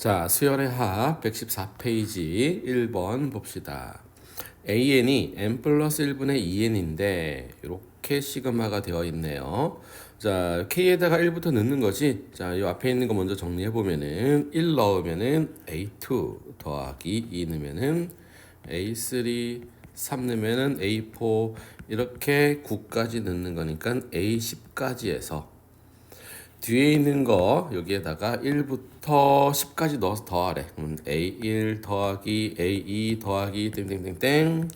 자, 수열의 합 114페이지 1번 봅시다. AN이 n 플러스 1분의 2n인데 이렇게 시그마가 되어 있네요. 자, K에다가 1부터 넣는 거지. 자, 이 앞에 있는 거 먼저 정리해 보면은 1 넣으면은 A2 더하기 2 넣으면은 A3, 3 넣으면은 A4 이렇게 9까지 넣는 거니까 A10까지 해서 뒤에 있는 거 여기에다가 1부터 10까지 넣어서 더하래. 그럼 A1 더하기 A2 더하기 땡땡땡땡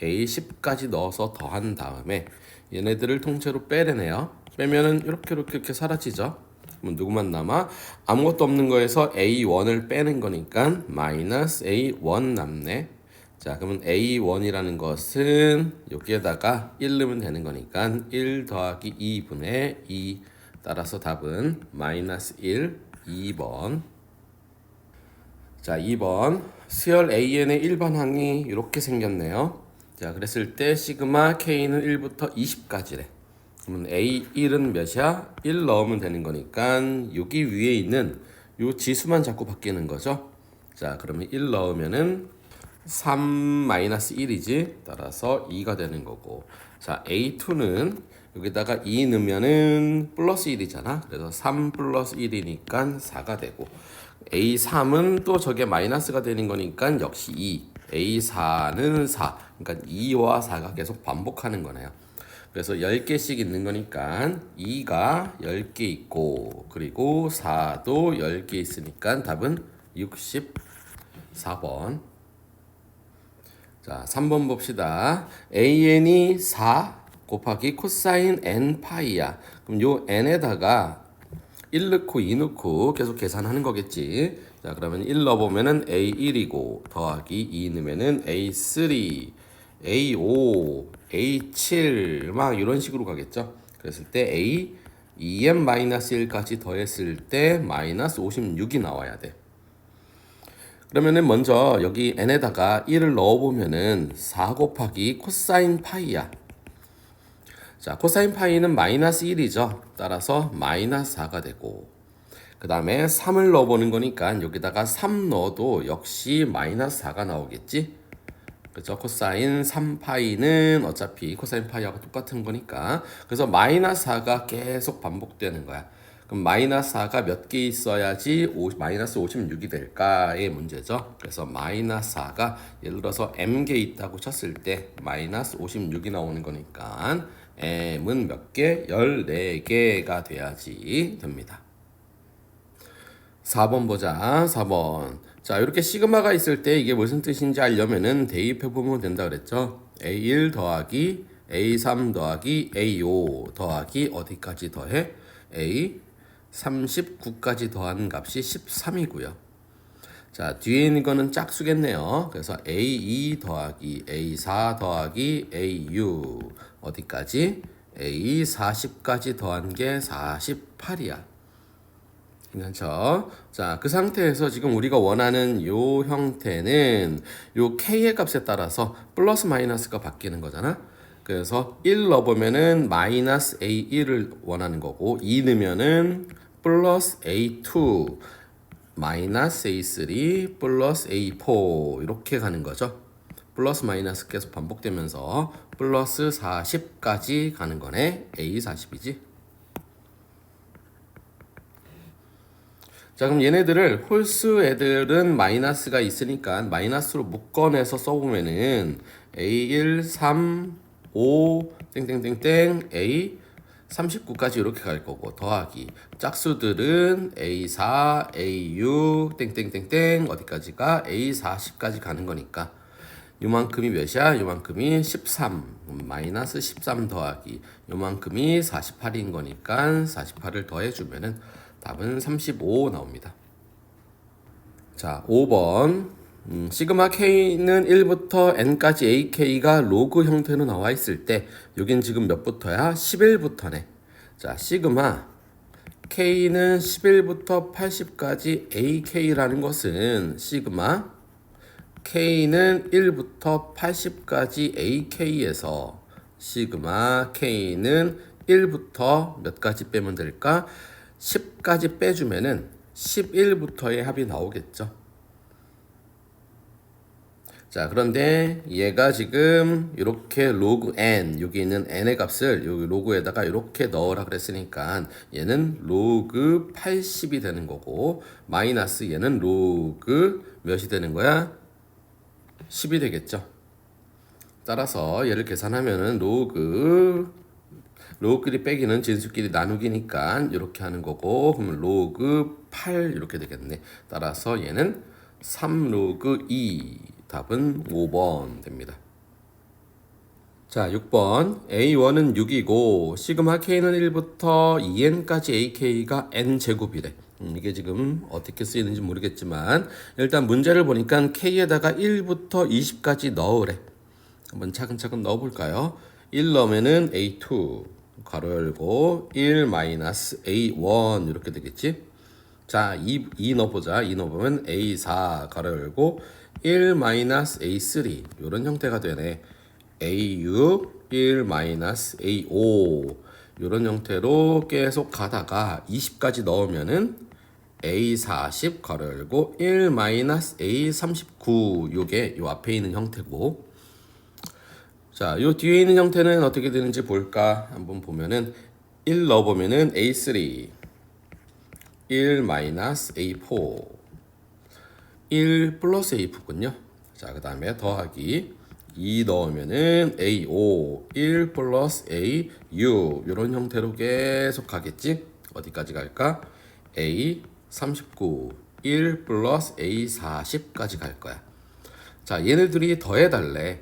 A10까지 넣어서 더한 다음에 얘네들을 통째로 빼래네요. 빼면은 이렇게 사라지죠. 그럼 누구만 남아? 아무것도 없는 거에서 A1을 빼는 거니까 마이너스 A1 남네. 자, 그러면 A1이라는 것은 여기에다가 1 넣으면 되는 거니까 1 더하기 2분의 2 따라서 답은 마이너스 1, 2번. 자, 2번. 수열 AN의 일반항이 이렇게 생겼네요. 자, 그랬을 때 시그마 K는 1부터 20까지래. 그러면 A1은 몇이야? 1 넣으면 되는 거니까 여기 위에 있는 요 지수만 자꾸 바뀌는 거죠. 자, 그러면 1 넣으면은 3 마이너스 1이지. 따라서 2가 되는 거고. 자, A2는 여기다가 2 넣으면은 플러스 1이잖아. 그래서 3 플러스 1이니까 4가 되고 A3은 또 저게 마이너스가 되는 거니까 역시 2. A4는 4. 그러니까 2와 4가 계속 반복하는 거네요. 그래서 10개씩 있는 거니까 2가 10개 있고 그리고 4도 10개 있으니까 답은 64번. 자, 3번 봅시다. AN이 4 곱하기 코사인 n 파이야. 그럼 요 n에다가 1 넣고 2 넣고 계속 계산하는 거겠지. 자, 그러면 1 넣어보면은 A1이고 더하기 2 넣으면은 A3, A5, A7 막 이런 식으로 가겠죠. 그랬을 때 A 2n-1까지 더했을 때 마이너스 56이 나와야 돼. 그러면은 먼저 여기 n에다가 1을 넣어보면은 4 곱하기 코사인 파이야. 자, 코사인 파이는 마이너스 1이죠. 따라서 마이너스 4가 되고 그 다음에 3을 넣어보는 거니까 여기다가 3 넣어도 역시 마이너스 4가 나오겠지. 그렇죠? 코사인 3파이는 어차피 코사인 파이하고 똑같은 거니까 그래서 마이너스 4가 계속 반복되는 거야. 그럼 마이너스 4가 몇 개 있어야지 마이너스 56이 될까의 문제죠. 그래서 마이너스 4가 예를 들어서 m개 있다고 쳤을 때 마이너스 56이 나오는 거니까 m은 몇 개? 14개가 돼야지 됩니다. 4번 보자. 4번. 자, 이렇게 시그마가 있을 때 이게 무슨 뜻인지 알려면은 대입해 보면 된다 그랬죠. A1 더하기 A3 더하기 A5 더하기 어디까지 더해? A39까지 더하는 값이 13이고요. 자, 뒤에 있는 거는 짝수겠네요. 그래서 A2 더하기 A4 더하기 A6 어디까지? A40까지 더한 게 48이야. 괜찮죠? 자, 그 상태에서 지금 우리가 원하는 요 형태는 요 K의 값에 따라서 플러스 마이너스가 바뀌는 거잖아. 그래서 1 넣어보면은 마이너스 A1을 원하는 거고 2 넣으면은 플러스 A2 마이너스 A3 플러스 A4 이렇게 가는 거죠. 플러스 마이너스 계속 반복되면서 플러스 40까지 가는 거네. A40이지. 자, 그럼 얘네들을 홀수 애들은 마이너스가 있으니까 마이너스로 묶어내서 써보면은 A1, 3, 5, 땡땡땡땡, A 39까지 이렇게 갈 거고 더하기 짝수들은 A4, A6, 땡땡땡땡 어디까지가 A40까지 가는 거니까 요만큼이 몇이야? 요만큼이 13 마이너스 13 더하기 요만큼이 48인 거니까 48을 더해주면은 답은 35 나옵니다. 자, 5번. 시그마 K는 1부터 N까지 AK가 로그 형태로 나와 있을 때 여긴 지금 몇부터야? 11부터네. 자, 시그마 K는 11부터 80까지 AK라는 것은 시그마 K는 1부터 80까지 AK에서 시그마 K는 1부터 몇 가지 빼면 될까? 10까지 빼주면은 11부터의 합이 나오겠죠. 자, 그런데 얘가 지금 이렇게 로그 n, 여기 있는 n의 값을 여기 로그에다가 이렇게 넣으라 그랬으니까 얘는 로그 80이 되는 거고, 마이너스 얘는 로그 몇이 되는 거야? 10이 되겠죠. 따라서 얘를 계산하면은 로그끼리 빼기는 진수끼리 나누기니까 이렇게 하는 거고, 그러면 로그 8 이렇게 되겠네. 따라서 얘는 3 로그 2, 답은 5번 됩니다. 자, 6번. A1은 6이고 시그마 K는 1부터 2n까지 AK가 n제곱이래. 이게 지금 어떻게 쓰이는지 모르겠지만 일단 문제를 보니까 K에다가 1부터 20까지 넣으래. 한번 차근차근 넣어볼까요? 1 넣으면은 A2 괄호 열고 1 마이너스 A1 이렇게 되겠지? 자, 2 넣어보자. 2 넣어보면 A4 괄호 열고 1 마이너스 A3 이런 형태가 되네. A6 1 마이너스 A5 이런 형태로 계속 가다가 20까지 넣으면은 A40 괄호 열고 1 마이너스 A39 요게 요 앞에 있는 형태고, 자, 요 뒤에 있는 형태는 어떻게 되는지 볼까? 한번 보면은 1 넣어보면은 A3 1 마이너스 A4 1 플러스 A4군요. 자, 그 다음에 더하기 2 넣으면은 A5 1 플러스 A6 이런 형태로 계속 가겠지. 어디까지 갈까? A39 1 플러스 A40까지 갈 거야. 자, 얘네들이 더해달래.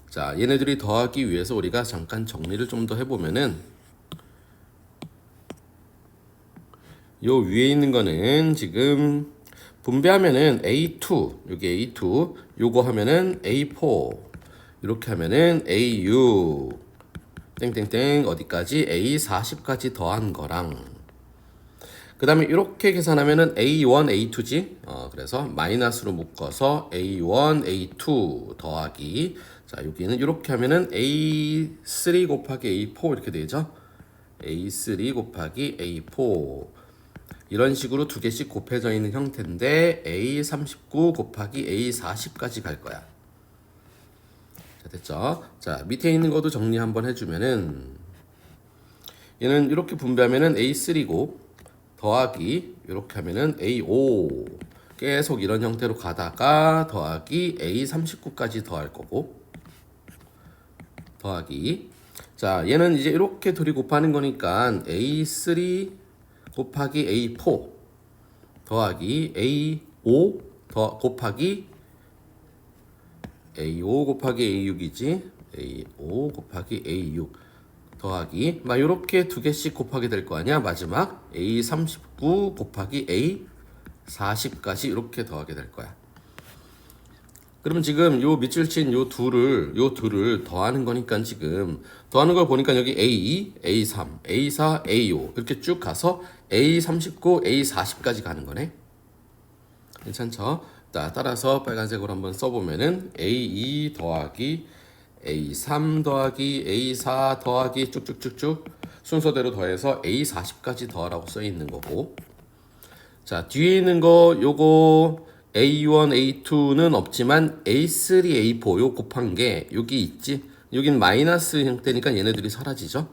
자, 얘네들이 더하기 위해서 우리가 잠깐 정리를 좀 더 해보면은 요 위에 있는 거는 지금 분배하면은 A2 여기 A2 요거 하면은 A4 이렇게 하면은 A6 땡땡땡 어디까지 A40까지 더한 거랑, 그 다음에 이렇게 계산하면은 A1 A2지. 그래서 마이너스로 묶어서 A1 A2 더하기, 자 여기는 이렇게 하면은 A3 곱하기 A4 이렇게 되죠. A3 곱하기 A4 이런 식으로 두 개씩 곱해져 있는 형태인데 A39 곱하기 A40까지 갈 거야. 자, 됐죠? 자, 밑에 있는 것도 정리 한번 해주면은 얘는 이렇게 분배하면은 A3고 더하기 이렇게 하면은 A5 계속 이런 형태로 가다가 더하기 A39까지 더할 거고, 더하기, 자 얘는 이제 이렇게 둘이 곱하는 거니까 A3 곱하기 A4 더하기 A5 더 곱하기 A5 곱하기 A6이지. A5 곱하기 A6 더하기 막 이렇게 두 개씩 곱하게 될 거 아니야. 마지막 A39 곱하기 A40까지 이렇게 더하게 될 거야. 그러면 지금 요 밑줄 친 요 둘을 더하는 거니까 지금 더하는 걸 보니까 여기 A2, A3, A4, A5 이렇게 쭉 가서 A39, A40까지 가는 거네. 괜찮죠? 따라서 빨간색으로 한번 써보면은 A2 더하기 A3 더하기 A4 더하기 쭉쭉쭉쭉 순서대로 더해서 A40까지 더하라고 써 있는 거고, 자 뒤에 있는 거 요거 A1, A2는 없지만 A3, A4 요 곱한 게 여기 있지. 여긴 마이너스 형태니까 얘네들이 사라지죠.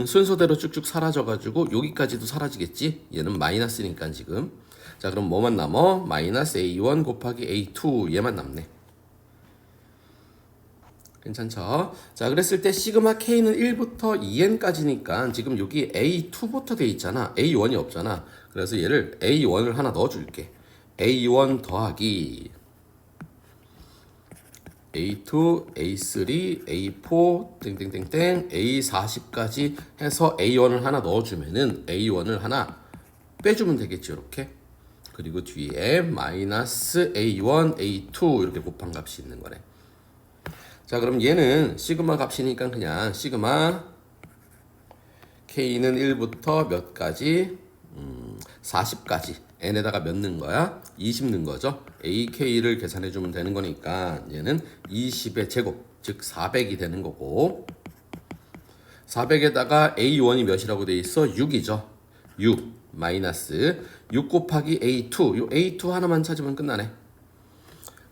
순서대로 쭉쭉 사라져가지고 여기까지도 사라지겠지. 얘는 마이너스니까 지금. 자 그럼 뭐만 남어? 마이너스 A1 곱하기 A2 얘만 남네. 괜찮죠? 자 그랬을 때 시그마 K는 1부터 2n까지니까 지금 여기 A2부터 돼 있잖아. A1이 없잖아. 그래서 얘를 A1을 하나 넣어줄게. A1 더하기 A2, A3, A4, 땡땡땡땡, A40까지 해서 A1을 하나 넣어주면은 A1을 하나 빼주면 되겠지, 이렇게. 그리고 뒤에 마이너스 A1, A2 이렇게 곱한 값이 있는 거네. 자, 그럼 얘는 시그마 값이니까 그냥 시그마 K는 1부터 몇 가지? 40까지. n에다가 몇 넣은 거야? 20 넣은 거죠. AK를 계산해 주면 되는 거니까 얘는 20의 제곱, 즉 400이 되는 거고, 400에다가 A1이 몇이라고 돼 있어? 6이죠. 6. 마이너스 6 곱하기 A2. 요 A2 하나만 찾으면 끝나네.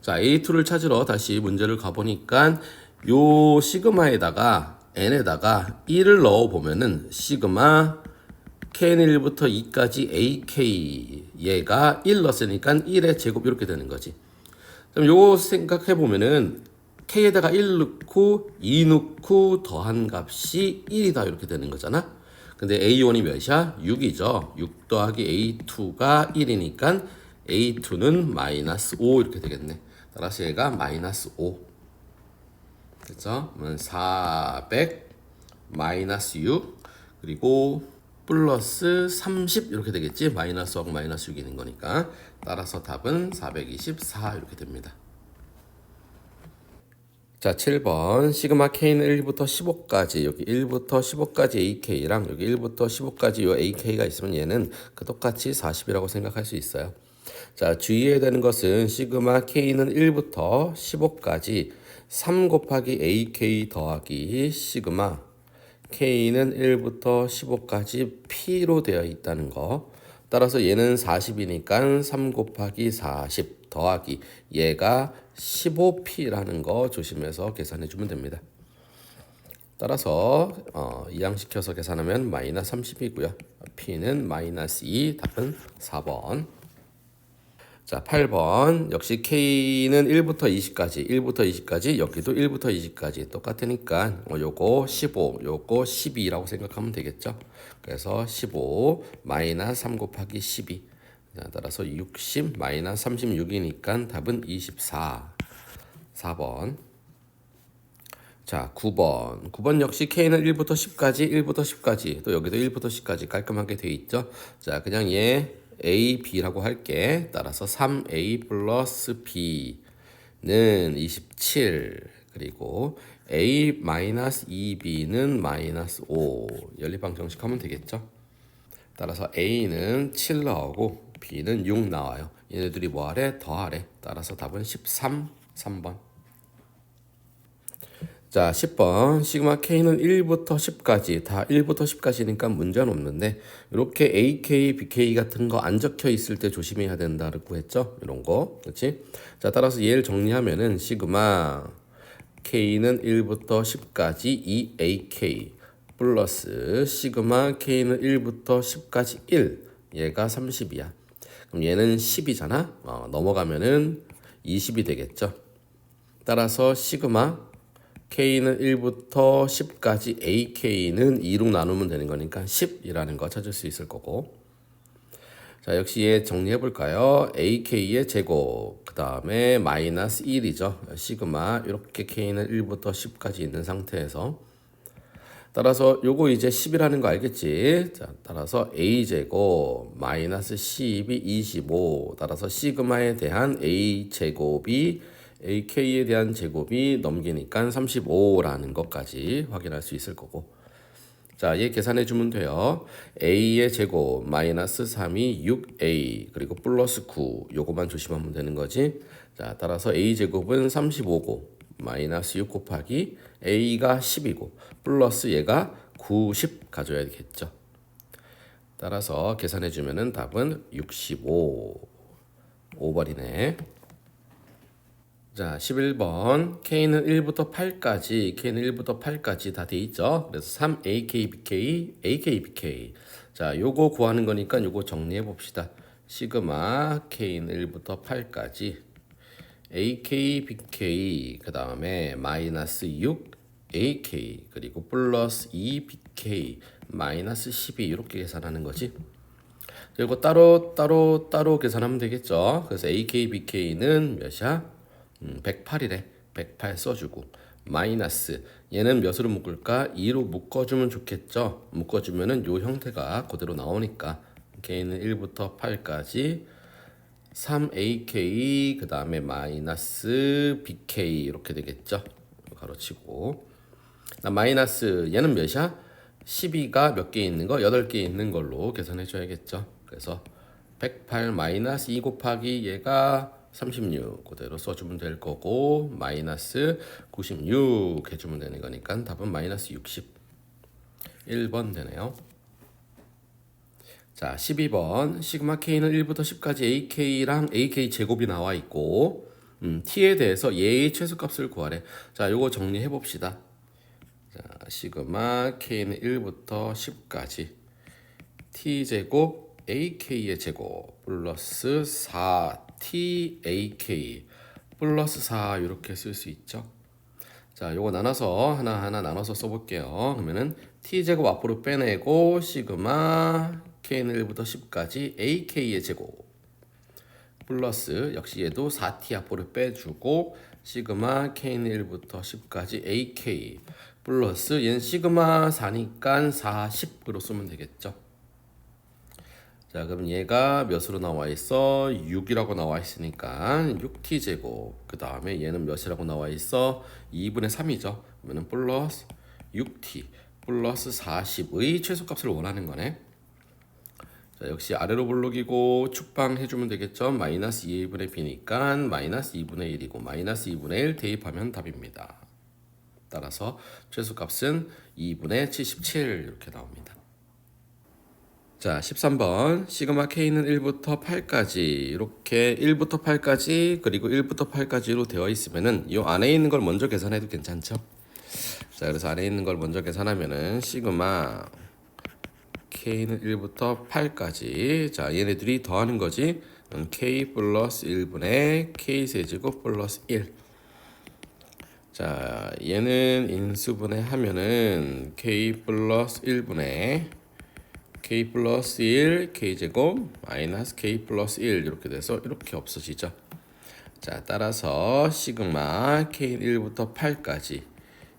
자, A2를 찾으러 다시 문제를 가보니까 요 시그마에다가 n에다가 1을 넣어보면은 시그마 K는 1부터 2까지 AK 얘가 1 넣었으니까 1의 제곱 이렇게 되는 거지. 그럼 요거 생각해 보면은 K에다가 1 넣고 2 넣고 더한 값이 1이다 이렇게 되는 거잖아. 근데 A1이 몇이야? 6이죠. 6 더하기 A2가 1이니까 A2는 마이너스 5 이렇게 되겠네. 따라서 얘가 마이너스 5. 그죠? 그러면 400 마이너스 6 그리고 플러스 30 이렇게 되겠지. 마이너스 5 마이너스 6이 있는 거니까. 따라서 답은 424 이렇게 됩니다. 자, 7번 시그마 K는 1부터 15까지 여기 1부터 15까지 AK랑 여기 1부터 15까지 요 AK가 있으면 얘는 그 똑같이 40이라고 생각할 수 있어요. 자, 주의해야 되는 것은 시그마 K는 1부터 15까지 3 곱하기 AK 더하기 시그마 K는 1부터 15까지 P로 되어 있다는 거. 따라서 얘는 40이니까 3 곱하기 40 더하기 얘가 15P라는 거 조심해서 계산해 주면 됩니다. 따라서 이항시켜서 계산하면 마이너스 30이고요. P는 마이너스 2, 답은 4번. 자, 8번 역시 K는 1부터 20까지 1부터 20까지 여기도 1부터 20까지 똑같으니까 요거 15 요거 12라고 생각하면 되겠죠. 그래서 15 마이너스 3 곱하기 12 자, 따라서 60 마이너스 36이니까 답은 24 4번. 자, 9번 역시 K는 1부터 10까지 1부터 10까지 또 여기도 1부터 10까지 깔끔하게 돼 있죠. 자, 그냥 얘 A, B라고 할게. 따라서 3A 플러스 B는 27 그리고 A 마이너스 2B는 마이너스 5 연립방 정식하면 되겠죠. 따라서 A는 7 나오고 B는 6 나와요. 얘네들이 뭐하래? 더하래. 따라서 답은 13, 3번. 자, 10번 시그마 K는 1부터 10까지 다 1부터 10까지니까 문제는 없는데 이렇게 AK, BK 같은 거 안 적혀 있을 때 조심해야 된다고 했죠. 이런 거. 그렇지? 자, 따라서 얘를 정리하면은 시그마 K는 1부터 10까지 2AK 플러스 시그마 K는 1부터 10까지 1 얘가 30이야. 그럼 얘는 10이잖아. 넘어가면은 20이 되겠죠. 따라서 시그마 K는 1부터 10까지 AK는 2로 나누면 되는 거니까 10이라는 거 찾을 수 있을 거고. 자, 역시 얘 정리해 볼까요? AK의 제곱 그 다음에 마이너스 1이죠. 시그마 이렇게 K는 1부터 10까지 있는 상태에서 따라서 요거 이제 10이라는 거 알겠지? 자, 따라서 A제곱 마이너스 10이 25 따라서 시그마에 대한 A제곱이 AK에 대한 제곱이 넘기니까 35라는 것까지 확인할 수 있을 거고. 자, 얘 계산해 주면 돼요. A의 제곱 마이너스 3이 6A 그리고 플러스 9 요거만 조심하면 되는 거지. 자, 따라서 A제곱은 35고 마이너스 6 곱하기 A가 10이고 플러스 얘가 90 가져야 되겠죠. 따라서 계산해 주면은 답은 65 5번이네. 자, 11번 K는 1부터 8까지 다 돼 있죠. 그래서 3 AK, BK, AK, BK. 자, 요거 구하는 거니까 요거 정리해 봅시다. 시그마 K는 1부터 8까지 AK, BK 그 다음에 마이너스 6 AK 그리고 플러스 2 BK 마이너스 12 이렇게 계산하는 거지. 그리고 따로 계산하면 되겠죠. 그래서 AK, BK는 몇이야? 108이래. 108 써주고 마이너스 얘는 몇으로 묶을까? 2로 묶어주면 좋겠죠. 묶어주면은 요 형태가 그대로 나오니까 K는 1부터 8까지 3AK 그 다음에 마이너스 BK 이렇게 되겠죠. 가로치고 나 마이너스 얘는 몇이야? 12가 몇 개 있는 거? 8개 있는 걸로 계산해 줘야겠죠. 그래서 108 마이너스 2 곱하기 얘가 36 그대로 써주면 될 거고 마이너스 96 해주면 되는 거니까 답은 마이너스 60 1번 되네요. 자, 12번 시그마 k는 1부터 10까지 ak랑 ak 제곱이 나와 있고 t에 대해서 얘의 최소값을 구하래. 자, 요거 정리해 봅시다. 자, 시그마 k는 1부터 10까지 t 제곱 ak의 제곱 플러스 4tak 플러스 4 이렇게 쓸 수 있죠. 자, 요거 나눠서 하나하나 나눠서 써볼게요. 그러면은 t 제곱 앞으로 빼내고 시그마 k는 1부터 10까지 ak의 제곱 플러스 역시 얘도 4t 앞으로 빼주고 시그마 k는 1부터 10까지 ak 플러스 얘는 시그마 4니까 40으로 쓰면 되겠죠. 자, 그럼 얘가 몇으로 나와 있어? 6이라고 나와 있으니까 6t 제곱. 그 다음에 얘는 몇이라고 나와 있어? 2분의 3이죠. 그러면 플러스 6t 플러스 40의 최소값을 원하는 거네. 자, 역시 아래로 볼록이고 축방 해주면 되겠죠. 마이너스 2분의 b니까 마이너스 2분의 1이고 마이너스 2분의 1 대입하면 답입니다. 따라서 최소값은 2분의 77 이렇게 나옵니다. 자, 13번 시그마 k는 1부터 8까지 이렇게 1부터 8까지 그리고 1부터 8까지로 되어 있으면은 이 안에 있는 걸 먼저 계산해도 괜찮죠. 자, 그래서 안에 있는 걸 먼저 계산하면은 시그마 k는 1부터 8까지 자, 얘네들이 더하는 거지. k 플러스 1분의 k 세제곱 플러스 1. 자, 얘는 인수분해 하면은 k 플러스 1분의 k 플러스 1 k제곱 마이너스 k 플러스 1 이렇게 돼서 이렇게 없어지죠. 자, 따라서 시그마 k는 1부터 8까지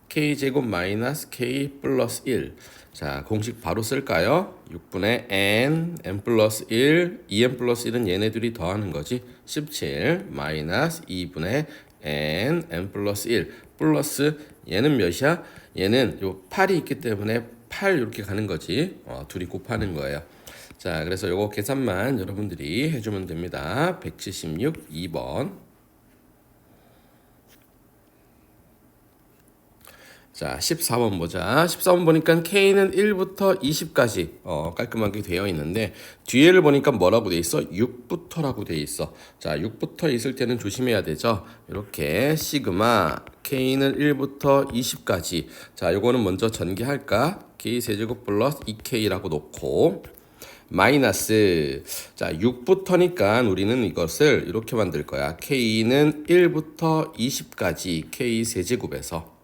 k제곱 마이너스 k 플러스 1. 자, 공식 바로 쓸까요? 6분의 n 플러스 1 2n 플러스 1은 얘네들이 더하는 거지. 17 마이너스 2분의 n 플러스 1 플러스 얘는 몇이야? 얘는 요 8이 있기 때문에 8 이렇게 가는 거지. 둘이 곱하는 거예요. 자, 그래서 요거 계산만 여러분들이 해주면 됩니다. 176 2번. 자, 14번 보자. 14번 보니까 k는 1부터 20까지 깔끔하게 되어 있는데 뒤에를 보니까 뭐라고 돼 있어? 6부터라고 돼 있어. 자, 6부터 있을 때는 조심해야 되죠. 이렇게 시그마 k는 1부터 20까지. 자, 요거는 먼저 전개할까? k 세제곱 플러스 2k라고 놓고 마이너스 자 6부터니까 우리는 이것을 이렇게 만들 거야. k는 1부터 20까지 k 세제곱에서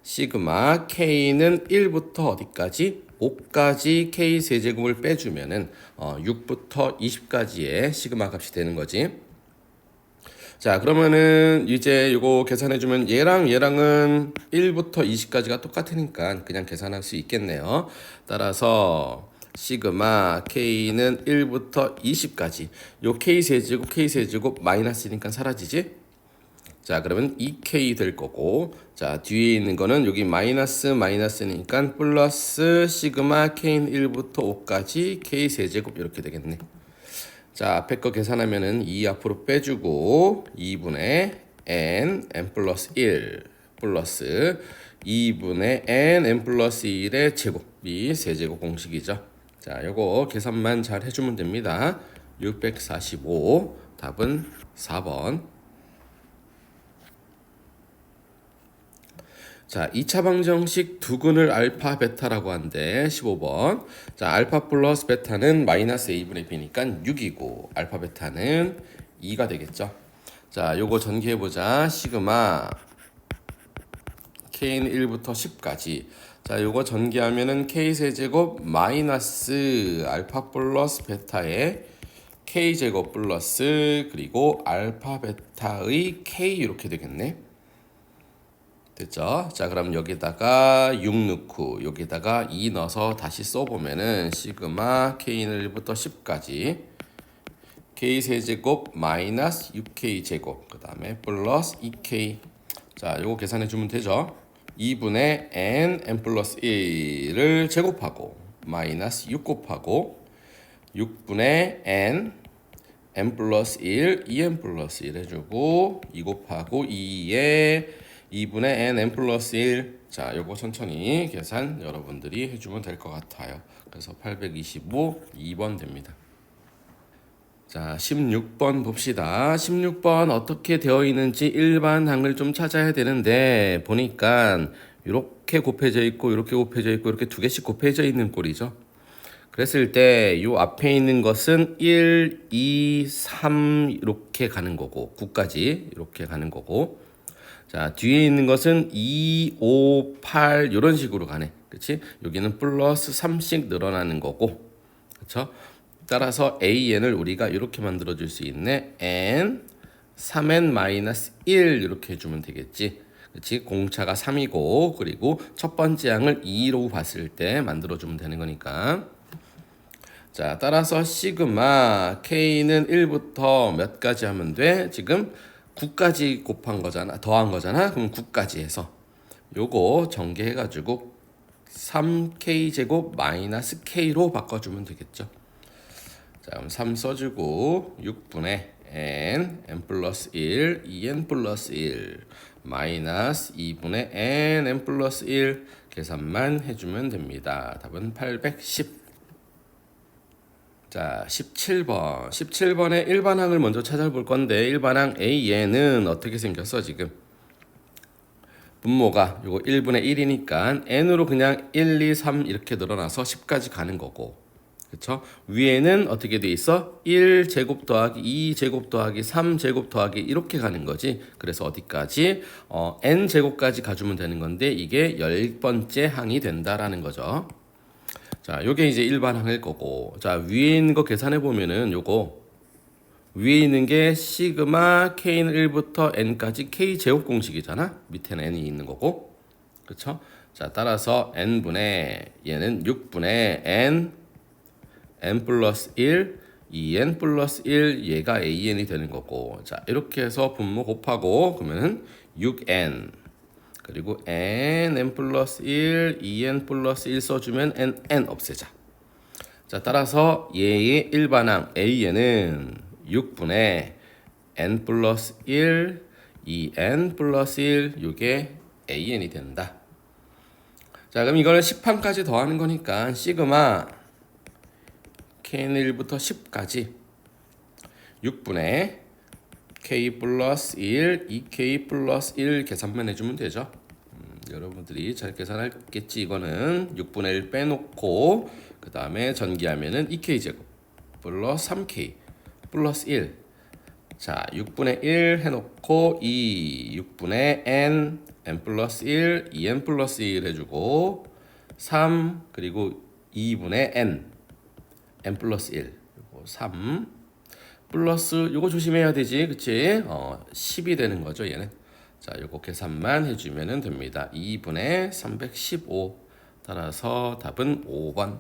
시그마 k는 1부터 어디까지? 5까지 k 세제곱을 빼주면은 6부터 20까지의 시그마 값이 되는 거지. 자, 그러면은 이제 이거 계산해주면 얘랑은 1부터 20까지가 똑같으니까 그냥 계산할 수 있겠네요. 따라서 시그마 k는 1부터 20까지 요 k 세제곱 마이너스니까 사라지지. 자, 그러면 2k 될 거고 자, 뒤에 있는 거는 여기 마이너스니까 플러스 시그마 k는 1부터 5까지 k 세제곱 이렇게 되겠네. 자, 앞에 거 계산하면은 2 앞으로 빼주고 2분의 n 플러스 1 플러스 2분의 n 플러스 1의 제곱이 세제곱 공식이죠. 자, 요거 계산만 잘 해주면 됩니다. 645 답은 4번. 자, 2차 방정식 두근을 알파 베타라고 한대. 15번. 자, 알파 플러스 베타는 마이너스 a분의 b니까 6이고 알파 베타는 2가 되겠죠. 자, 요거 전개해 보자. 시그마 k는 1부터 10까지. 자, 요거 전개하면은 k 세제곱 마이너스 알파 플러스 베타의 k 제곱 플러스 그리고 알파 베타의 k 이렇게 되겠네. 됐죠? 자, 그럼 여기다가 6 넣고 여기다가 2 넣어서 다시 써보면은 시그마 k는 1부터 10까지 k 세제곱 마이너스 6k 제곱 그 다음에 플러스 2k. 자, 요거 계산해 주면 되죠? 2분의 n 플러스 1을 제곱하고 마이너스 6 곱하고 6분의 n 플러스 1 2n 플러스 1 해주고 2 곱하고 2에 2분의 n 플러스 1. 자, 요거 천천히 계산 여러분들이 해주면 될 것 같아요. 그래서 825, 2번 됩니다. 자, 16번 봅시다. 16번 어떻게 되어 있는지 일반항을 좀 찾아야 되는데 보니까 이렇게 곱해져 있고 이렇게 곱해져 있고 이렇게 두 개씩 곱해져 있는 꼴이죠. 그랬을 때 이 앞에 있는 것은 1, 2, 3 이렇게 가는 거고 9까지 이렇게 가는 거고, 자 뒤에 있는 것은 2, 5, 8 이런 식으로 가네. 그렇지? 여기는 플러스 3씩 늘어나는 거고, 그렇죠? 따라서 AN을 우리가 이렇게 만들어 줄 수 있네. N 3N 마이너스 1 이렇게 해주면 되겠지. 그렇지? 공차가 3이고 그리고 첫 번째 항을 2로 봤을 때 만들어 주면 되는 거니까. 자, 따라서 시그마 K는 1부터 몇 가지 하면 돼? 지금 9까지 곱한 거잖아. 더한 거잖아. 그럼 9까지 해서 요거 전개해가지고 3K제곱 마이너스 K로 바꿔주면 되겠죠. 자, 그럼 3 써주고 6분의 n 플러스 1, 2n 플러스 1 마이너스 2분의 n 플러스 1 계산만 해주면 됩니다. 답은 810. 자, 17번. 17번의 일반항을 먼저 찾아볼 건데 일반항 AN은 어떻게 생겼어 지금? 분모가 요거 1분의 1이니까 n으로 그냥 1, 2, 3 이렇게 늘어나서 10까지 가는 거고, 그쵸? 위에는 어떻게 돼 있어? 1제곱 더하기 2제곱 더하기 3제곱 더하기 이렇게 가는 거지. 그래서 어디까지? n제곱까지 가주면 되는 건데 이게 10번째 항이 된다라는 거죠. 자, 요게 이제 일반항일 거고, 자 위에 있는 거 계산해 보면은 요거 위에 있는 게 시그마 K는 1부터 N까지 K 제곱 공식이잖아. 밑에는 N이 있는 거고, 그쵸? 자, 따라서 N분의 얘는 6분의 N 플러스 1, 2N 플러스 1 얘가 AN이 되는 거고, 자 이렇게 해서 분모 곱하고 그러면은 6N 그리고 N 플러스 1, 2N 플러스 1 써주면 N 없애자. 자, 따라서 얘의 일반항 AN은 6분의 N 플러스 1, 2N 플러스 1 요게 AN이 된다. 자, 그럼 이거는 10항까지 더하는 거니까 시그마 K는 1부터 10까지 6분의 K 플러스 1, 2K 플러스 1 계산만 해주면 되죠. 여러분들이 잘 계산하겠지. 이거는 6분의 1 빼놓고 그 다음에 전기하면은 2K 제곱 플러스 3K 플러스 1. 자, 6분의 1 해놓고 6분의 N 플러스 1, 2N 플러스 1 해주고 3 그리고 2분의 N 플러스 1 3 플러스 요거 조심해야 되지, 그치? 10이 되는 거죠 얘는. 자, 요거 계산만 해주면 됩니다. 2분의 315. 따라서 답은 5번.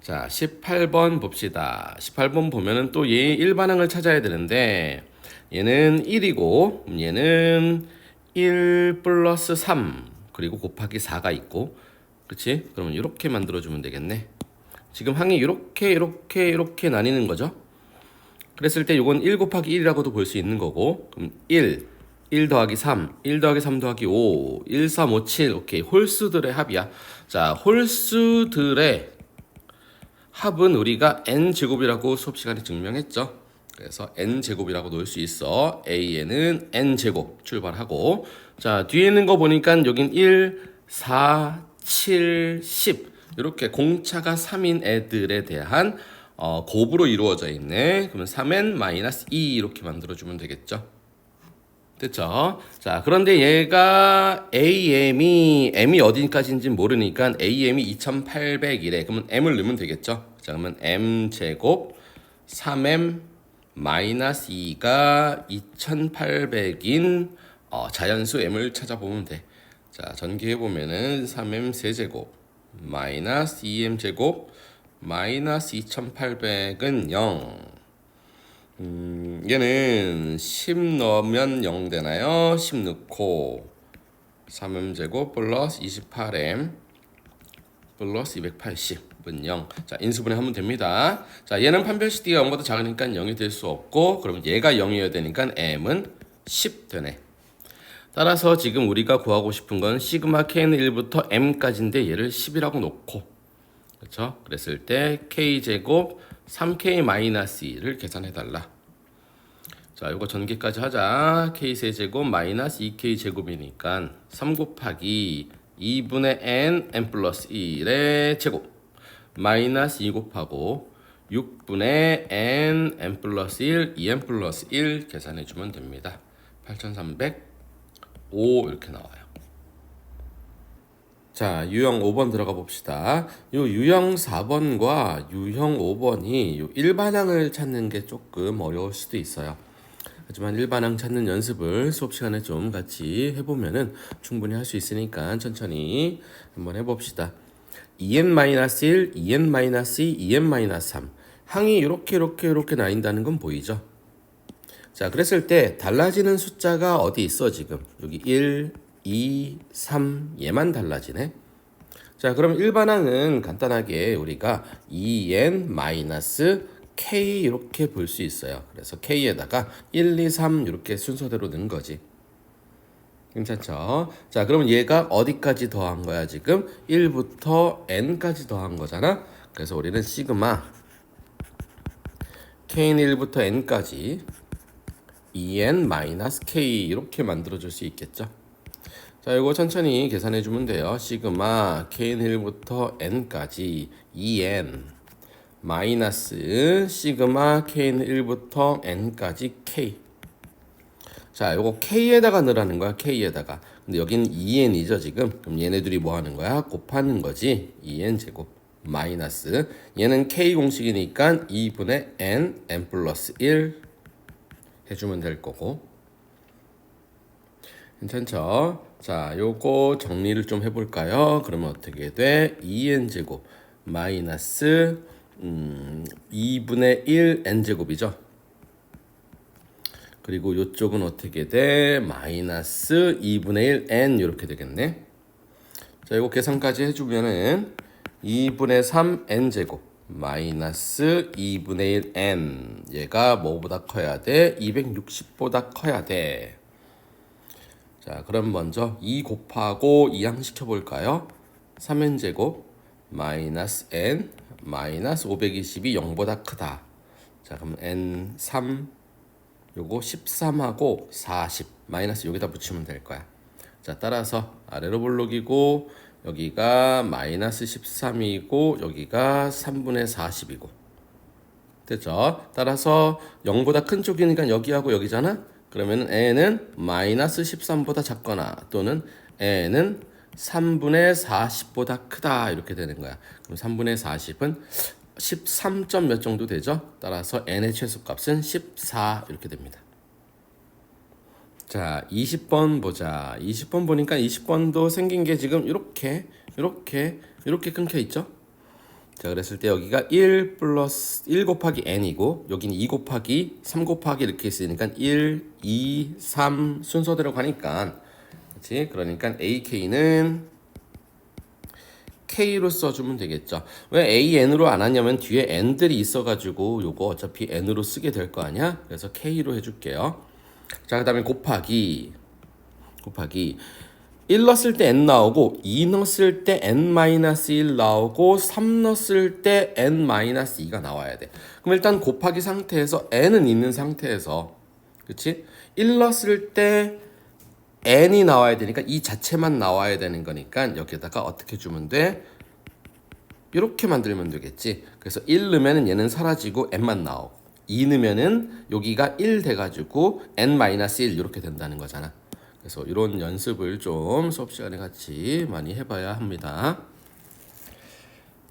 자, 18번 봅시다. 18번 보면은 또 얘 일반항을 찾아야 되는데 얘는 1이고 얘는 1 플러스 3 그리고 곱하기 4가 있고, 그치? 그러면 이렇게 만들어주면 되겠네. 지금 항이 이렇게 나뉘는 거죠. 그랬을 때 이건 1 곱하기 1이라고도 볼 수 있는 거고, 그럼 1 더하기 3, 1 더하기 3 더하기 5, 1, 3, 5, 7. 오케이. 홀수들의 합이야. 자, 홀수들의 합은 우리가 n제곱이라고 수업 시간에 증명했죠. 그래서 n제곱이라고 놓을 수 있어. AN은 n제곱 출발하고, 자, 뒤에 있는 거 보니까 여긴 1, 4, 7, 10 이렇게 공차가 3인 애들에 대한 곱으로 이루어져 있네. 그러면 3n 마이너스 2 이렇게 만들어주면 되겠죠. 됐죠? 자, 그런데 얘가 M이 어디까지인지 모르니까 AM이 2800이래. 그러면 M을 넣으면 되겠죠. 자, 그러면 M제곱 3M 마이너스 2가 2800인 자연수 M을 찾아보면 돼. 자, 전개해보면은 3M 세제곱 마이너스 2M 제곱 마이너스 2800은 0. 얘는 10 넣으면 0 되나요? 10 넣고 3M 제곱 플러스 28M 플러스 280은 0. 자, 인수분해 하면 됩니다. 자, 얘는 판별식 D가 0보다 작으니까 0이 될 수 없고, 그럼 얘가 0이어야 되니까 M은 10 되네. 따라서 지금 우리가 구하고 싶은 건 시그마 k는 1부터 m까지인데 얘를 10이라고 놓고, 그렇죠? 그랬을 때 k제곱 3k-2를 계산해달라. 자, 이거 전개까지 하자. k 세제곱 마이너스 2k제곱이니까 3 곱하기 2분의 n 플러스 1의 제곱 마이너스 2 곱하고 6분의 n 플러스 1, 2n 플러스 1 계산해주면 됩니다. 8305 이렇게 나와요. 자, 유형 5번 들어가 봅시다. 요 유형 4번과 유형 5번이 요 일반항을 찾는 게 조금 어려울 수도 있어요. 하지만 일반항 찾는 연습을 수업 시간에 좀 같이 해보면은 충분히 할 수 있으니까 천천히 한번 해봅시다. 2n-1, 2n-2, 2n-3 항이 이렇게 나뉜다는 건 보이죠? 자, 그랬을 때 달라지는 숫자가 어디 있어 지금? 여기 1, 2, 3 얘만 달라지네. 자, 그럼 일반항은 간단하게 우리가 2n-k 이렇게 볼 수 있어요. 그래서 k에다가 1, 2, 3 이렇게 순서대로 넣은 거지. 괜찮죠? 자, 그러면 얘가 어디까지 더한 거야 지금? 1부터 n까지 더한 거잖아. 그래서 우리는 시그마 k는 1부터 n까지 2n-k 이렇게 만들어줄 수 있겠죠. 자, 이거 천천히 계산해 주면 돼요. 시그마 k는 1부터 n까지 2n 마이너스 시그마 k는 1부터 n까지 k. 자, 이거 k에다가 넣으라는 거야. k에다가. 근데 여기는 2n이죠 지금. 그럼 얘네들이 뭐 하는 거야? 곱하는 거지. 2n 제곱 마이너스 얘는 k 공식이니까 2분의 n 플러스 1 해주면 될 거고. 괜찮죠? 자, 요거 정리를 좀 해볼까요? 그러면 어떻게 돼? 2n 제곱 마이너스 2분의 1 n 제곱이죠. 그리고 요쪽은 어떻게 돼? 마이너스 2분의 1 n 이렇게 되겠네. 자, 이거 계산까지 해주면은 2분의 3 n 제곱 마이너스 2분의 1 n 얘가 뭐보다 커야 돼? 260보다 커야 돼. 자, 그럼 먼저 2 곱하고 2항 시켜볼까요? 3n 제곱 마이너스 n 마이너스 520이 0보다 크다. 자, 그럼 n 3 요거 13하고 40 마이너스 여기다 붙이면 될 거야. 자, 따라서 아래로 볼록이고 여기가 마이너스 13이고 여기가 3분의 40이고 됐죠? 따라서 0보다 큰 쪽이니까 여기하고 여기잖아. 그러면 n은 마이너스 13보다 작거나 또는 n은 3분의 40보다 크다 이렇게 되는 거야. 그럼 3분의 40은 13점 몇 정도 되죠? 따라서 n의 최소값은 14 이렇게 됩니다. 자, 20번 보자. 20번 보니까 20번도 생긴 게 지금 이렇게 끊겨 있죠? 자, 그랬을 때 여기가 1 플러스 1 곱하기 n이고 여기는 2 곱하기 3 곱하기 이렇게 있으니까 1, 2, 3 순서대로 가니까 그렇지? 그러니까 AK는 K로 써주면 되겠죠. 왜 AN으로 안 하냐면 뒤에 N들이 있어가지고 요거 어차피 N으로 쓰게 될 거 아니야? 그래서 K로 해줄게요. 자, 그 다음에 곱하기 1 넣었을 때 n 나오고 2 넣었을 때 n-1 나오고 3 넣었을 때 n-2가 나와야 돼. 그럼 일단 곱하기 상태에서 n은 있는 상태에서 그치? 1 넣었을 때 n이 나와야 되니까 이 자체만 나와야 되는 거니까 여기에다가 어떻게 주면 돼? 이렇게 만들면 되겠지. 그래서 1 넣으면 얘는 사라지고 n만 나오고 2 넣으면은 여기가 1 돼가지고 n-1 이렇게 된다는 거잖아. 그래서 이런 연습을 좀 수업 시간에 같이 많이 해봐야 합니다.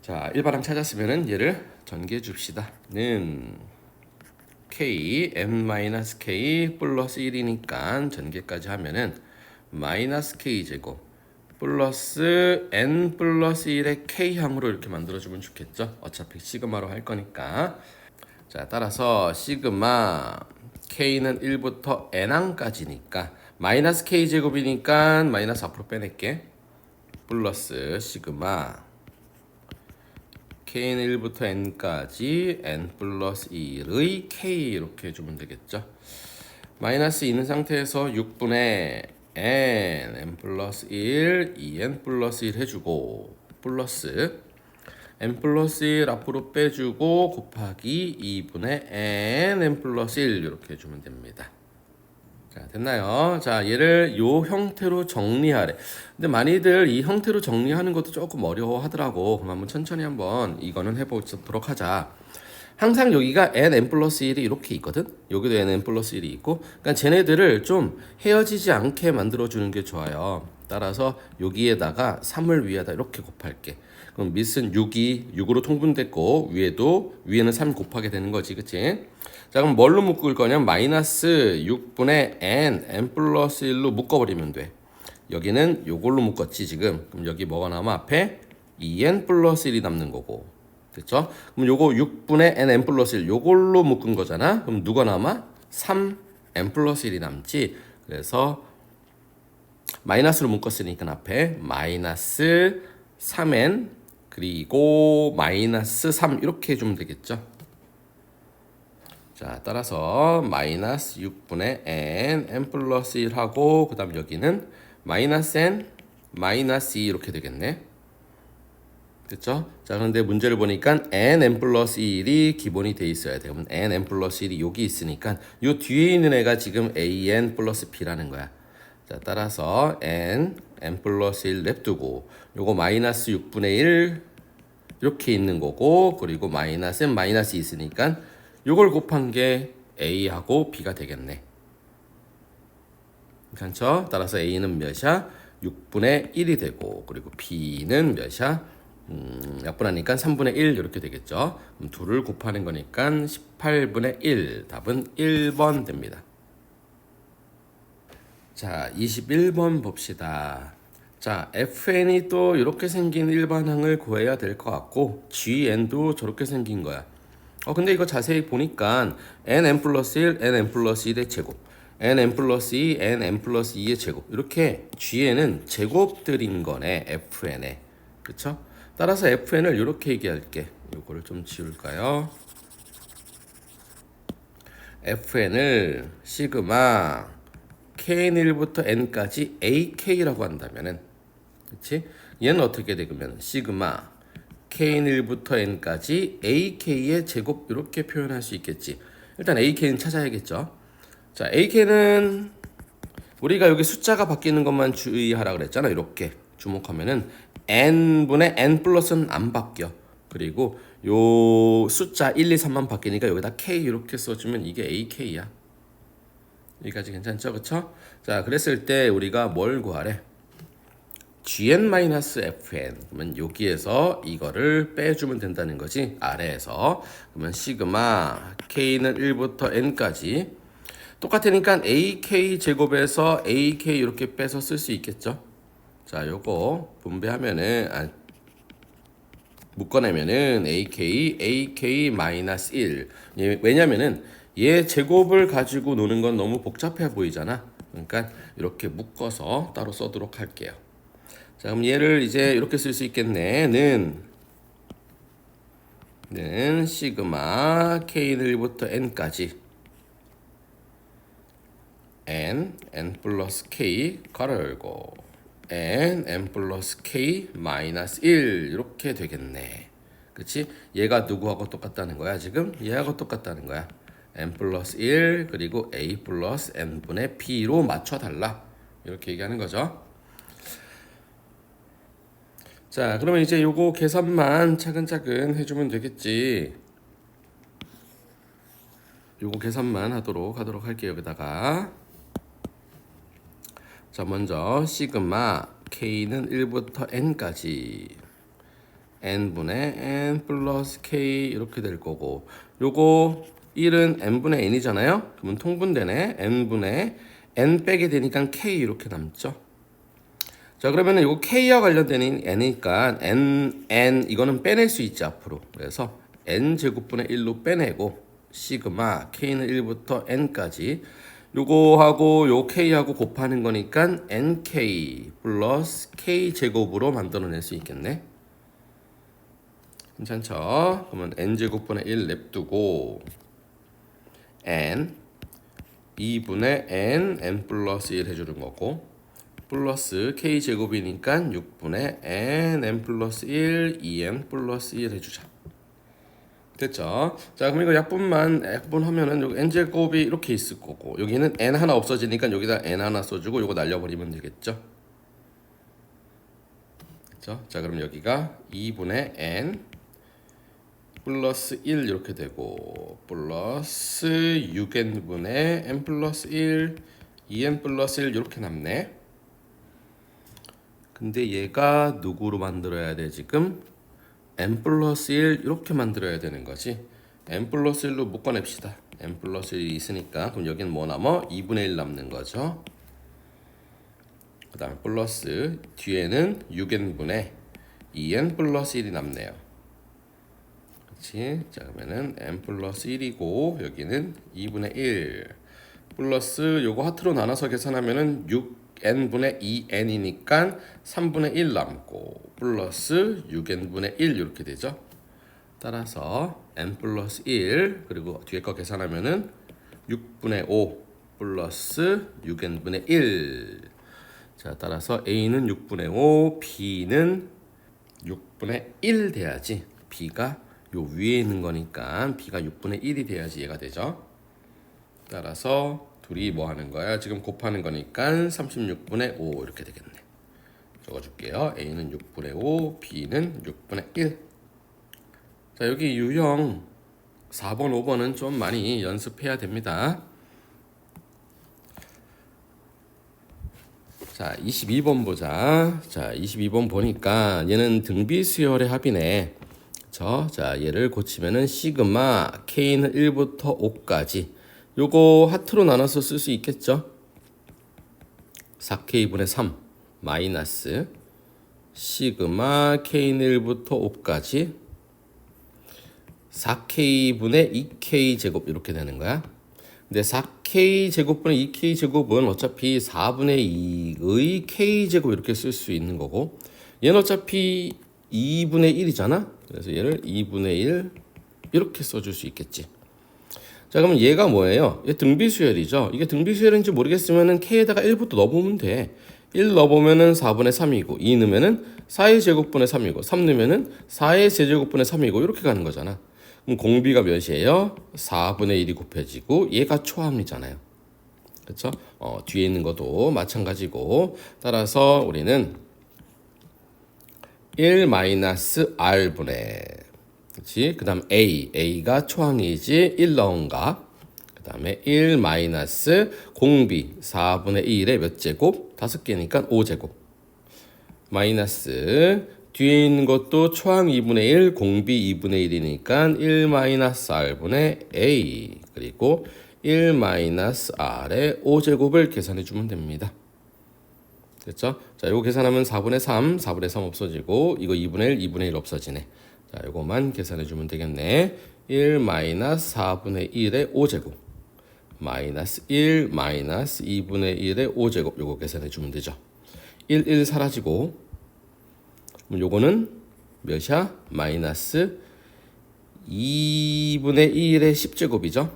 자, 일반항 찾았으면은 얘를 전개해 줍시다. 는 k n-k 플러스 1이니까 전개까지 하면은 마이너스 k 제곱 플러스 n 플러스 1의 k항으로 이렇게 만들어주면 좋겠죠. 어차피 시그마로 할 거니까. 자, 따라서 시그마 k는 1부터 n항까지니까 마이너스 k 제곱이니까 마이너스 앞으로 빼낼게. 플러스 시그마 k는 1부터 n까지 n 플러스 1의 k 이렇게 해주면 되겠죠. 마이너스 있는 상태에서 6분의 n 플러스 1 2n 플러스 1 해주고 플러스 n 플러스 1 앞으로 빼주고 곱하기 2분의 n 플러스 1 이렇게 해주면 됩니다. 자, 됐나요? 자, 얘를 요 형태로 정리하래. 근데 많이들 이 형태로 정리하는 것도 조금 어려워 하더라고. 그럼 한번 천천히 한번 이거는 해보도록 하자. 항상 여기가 n 플러스 1이 이렇게 있거든. 여기도 n 플러스 1이 있고. 그러니까 쟤네들을 좀 헤어지지 않게 만들어주는 게 좋아요. 따라서 여기에다가 3을 위에다 이렇게 곱할게. 그럼 밑은 6이 6으로 통분됐고 위에는 3 곱하게 되는 거지, 그치? 자, 그럼 뭘로 묶을 거냐면 마이너스 6분의 n 플러스 1로 묶어버리면 돼. 여기는 요걸로 묶었지 지금. 그럼 여기 뭐가 남아? 앞에 2n 플러스 1이 남는 거고. 됐죠? 그럼 요거 6분의 n 플러스 1 요걸로 묶은 거잖아. 그럼 누가 남아? 3n 플러스 1이 남지. 그래서 마이너스로 묶었으니까 앞에 마이너스 3n 그리고 마이너스 3 이렇게 해주면 되겠죠. 자, 따라서 마이너스 6분의 n 플러스 1 하고 그 다음 여기는 마이너스 n 마이너스 2 이렇게 되겠네. 됐죠? 자, 그런데 문제를 보니까 n 플러스 1이 기본이 돼 있어야 돼. 그럼 n 플러스 1이 여기 있으니까 요 뒤에 있는 애가 지금 an 플러스 b라는 거야. 자, 따라서 n 플러스 1 냅두고 요거 마이너스 6분의 1 이렇게 있는 거고 그리고 마이너스 n 마이너스 2 있으니까 요걸 곱한 게 a하고 b가 되겠네. 괜찮죠? 따라서 a는 몇이야? 6분의 1이 되고 그리고 b는 몇이야? 약분하니까 3분의 1 이렇게 되겠죠. 그럼 둘을 곱하는 거니까 18분의 1 답은 1번 됩니다. 자, 21번 봅시다. 자, fn이 또 이렇게 생긴 일반항을 구해야 될 것 같고 gn도 저렇게 생긴 거야. 근데 이거 자세히 보니까 n 플러스 1, n 플러스 1의 제곱 n 플러스 2, n 플러스 2의 제곱 이렇게 gn은 제곱들인 거네. fn에. 그쵸? 따라서 fn을 이렇게 얘기할게. 이거를 좀 지울까요? fn을 시그마 kn1부터 n까지 ak라고 한다면은 그치? 얘는 어떻게 돼? 그러면 시그마 kn1부터 n까지 ak의 제곱 이렇게 표현할 수 있겠지. 일단 ak는 찾아야겠죠. 자, ak는 우리가 여기 숫자가 바뀌는 것만 주의하라 그랬잖아. 이렇게 주목하면은 n분의 n 플러스는 안 바뀌어. 그리고 요 숫자 1, 2, 3만 바뀌니까 여기다 k 이렇게 써주면 이게 ak야. 여기까지 괜찮죠? 그쵸? 자, 그랬을 때 우리가 뭘 구하래? gn-fn 그러면 여기에서 이거를 빼주면 된다는 거지. 아래에서 그러면 시그마 k는 1부터 n까지 똑같으니까 ak 제곱에서 ak 이렇게 빼서 쓸 수 있겠죠. 자, 요거 분배하면은 묶어내면은 ak 마이너스 1 왜냐면은 얘 제곱을 가지고 노는 건 너무 복잡해 보이잖아. 그러니까 이렇게 묶어서 따로 써도록 할게요. 자, 그럼 얘를 이제 이렇게 쓸 수 있겠네. 는 시그마 k는 1부터 n까지 n 플러스 k 가로 열고 n 플러스 k 마이너스 1 이렇게 되겠네. 그치? 얘가 누구하고 똑같다는 거야 지금? 얘하고 똑같다는 거야. n 플러스 1 그리고 a 플러스 n분의 p로 맞춰달라. 이렇게 얘기하는 거죠. 자, 그러면 이제 요거 계산만 차근차근 해주면 되겠지. 요거 계산만 하도록 할게요. 여기다가 자, 먼저 시그마 k는 1부터 n까지 n분의 n 플러스 k 이렇게 될 거고 요거 1은 n분의 n이잖아요. 그러면 통분되네. n분의 n 빼게 되니까 k 이렇게 남죠. 자, 그러면은 이거 k와 관련된 n이니까 n 이거는 빼낼 수 있지 앞으로. 그래서 n 제곱분의 1로 빼내고 시그마 k는 1부터 n까지 요거하고 요 k하고 곱하는 거니까 nk 플러스 k 제곱으로 만들어낼 수 있겠네. 괜찮죠? 그러면 n 제곱분의 1 냅두고 n 2분의 n 플러스 1 해주는 거고 플러스 k제곱이니까 6분의 n 플러스 1 2n 플러스 1 해주자. 됐죠? 자, 그럼 이거 약분하면은 여기 n제곱이 이렇게 있을 거고 여기는 n 하나 없어지니까 여기다 n 하나 써주고 요거 날려버리면 되겠죠? 그렇죠? 자, 그럼 여기가 2분의 n 플러스 1 이렇게 되고 플러스 6n분의 n 플러스 1 2n 플러스 1 이렇게 남네. 근데 얘가 누구로 만들어야 돼 지금? n 플러스 1 이렇게 만들어야 되는 거지. n 플러스 1로 묶어냅시다. n 플러스 1이 있으니까 그럼 여기는 뭐 남아? 2분의 1 남는 거죠. 그 다음에 플러스 뒤에는 6n분의 2n 플러스 1이 남네요. 그렇지? 자, 그러면은 n 플러스 1이고 여기는 2분의 1 플러스 요거 하트로 나눠서 계산하면은 6n분의 2n이니까 3분의 1 남고 플러스 6n분의 1 이렇게 되죠. 따라서 n 플러스 1 그리고 뒤에 거 계산하면은 6분의 5 플러스 6n분의 1. 자, 따라서 a는 6분의 5, b는 6분의 1 돼야지. b가 요 위에 있는 거니까 b가 6분의 1이 돼야지 얘가 되죠. 따라서 둘이 뭐 하는 거야? 지금 곱하는 거니까 36분의 5 이렇게 되겠네. 적어줄게요. a는 6분의 5, b는 6분의 1. 자, 여기 유형 4번, 5번은 좀 많이 연습해야 됩니다. 자, 22번 보자. 자, 22번 보니까 얘는 등비수열의 합이네. 자, 얘를 고치면은 시그마 k는 1부터 5까지 요거 하트로 나눠서 쓸 수 있겠죠? 4k분의 3 마이너스 시그마 k는 1부터 5까지 4k분의 2k 제곱 이렇게 되는 거야. 근데 4k 제곱분의 2k 제곱은 어차피 4분의 2의 k 제곱 이렇게 쓸 수 있는 거고 얘는 어차피 2분의 1이잖아. 그래서 얘를 2분의 1 이렇게 써줄 수 있겠지. 자, 그러면 얘가 뭐예요? 얘 등비수열이죠. 이게 등비수열인지 모르겠으면은 k에다가 1부터 넣어보면 돼. 1 넣어보면은 4분의 3이고 2 넣으면은 4의 제곱분의 3이고 3 넣으면은 4의 세제곱분의 3이고 이렇게 가는 거잖아. 그럼 공비가 몇이에요? 4분의 1이 곱해지고 얘가 초함이잖아요. 그렇죠? 뒤에 있는 것도 마찬가지고 따라서 우리는 1 마이너스 r분의 그렇지? 그 다음 a가 초항이지 1 넣은 값. 그 다음에 1 마이너스 공비 4분의 1의 몇 제곱? 5개니까 5제곱 마이너스 뒤에 있는 것도 초항 2분의 1 공비 2분의 1이니까 1 마이너스 r분의 a 그리고 1 마이너스 r의 5제곱을 계산해 주면 됩니다. 됐죠? 자, 이거 계산하면 4분의 3 없어지고 이거 2분의 1, 2분의 1 없어지네. 자, 이거만 계산해 주면 되겠네. 1 마이너스 4분의 1의 5제곱 마이너스 1 마이너스 2분의 1의 5제곱 요거 계산해 주면 되죠. 1 사라지고 그럼 요거는 몇이야? 마이너스 2분의 1의 10제곱이죠.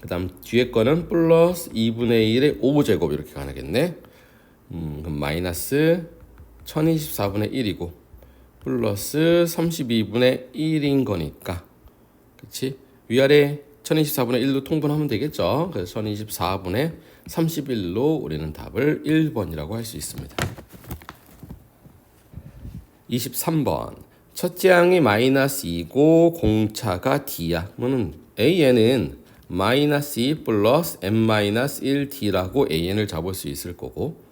그 다음 뒤에 거는 플러스 2분의 1의 5제곱 이렇게 가능하겠네. 그럼 마이너스 1024분의 1이고 플러스 32분의 1인 거니까 그치? 위아래 1024분의 1로 통분하면 되겠죠. 그래서 1024분의 31로 우리는 답을 1번이라고 할 수 있습니다. 23번 첫째 항이 마이너스 2고 공차가 D야. 그러면 AN은 마이너스 2 플러스 M-1D라고 AN을 잡을 수 있을 거고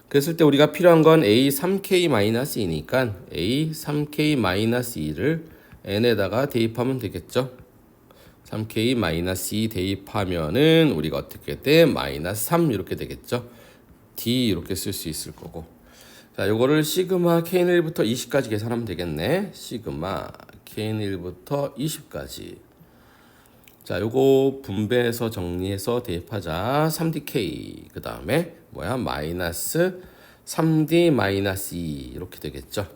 그랬을 때 우리가 필요한 건 A 3K-2니까 A 3K-2를 N에다가 대입하면 되겠죠. 3K-2 대입하면은 우리가 어떻게 돼? 마이너스 3 이렇게 되겠죠. D 이렇게 쓸 수 있을 거고. 자, 요거를 시그마 K는 1부터 20까지 계산하면 되겠네. 시그마 K는 1부터 20까지. 자, 요거 분배해서 정리해서 대입하자. 3DK 그 다음에 뭐야? 마이너스 3D 마이너스 2 이렇게 되겠죠.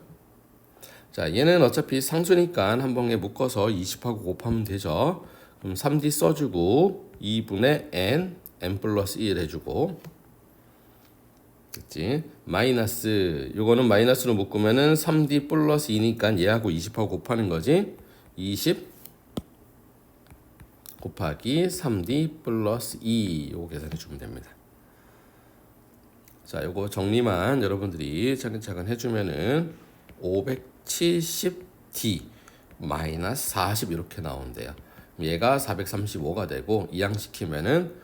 자, 얘는 어차피 상수니까 한 번에 묶어서 20하고 곱하면 되죠. 그럼 3D 써주고 2분의 n 플러스 1 해주고 그치? 마이너스 요거는 마이너스로 묶으면은 3D 플러스 2니까 얘하고 20하고 곱하는 거지. 20 곱하기 3D 플러스 2 요거 계산해 주면 됩니다. 자, 요거 정리만 여러분들이 차근차근 해주면은 570D 마이너스 40 이렇게 나온대요. 얘가 435가 되고 이항시키면은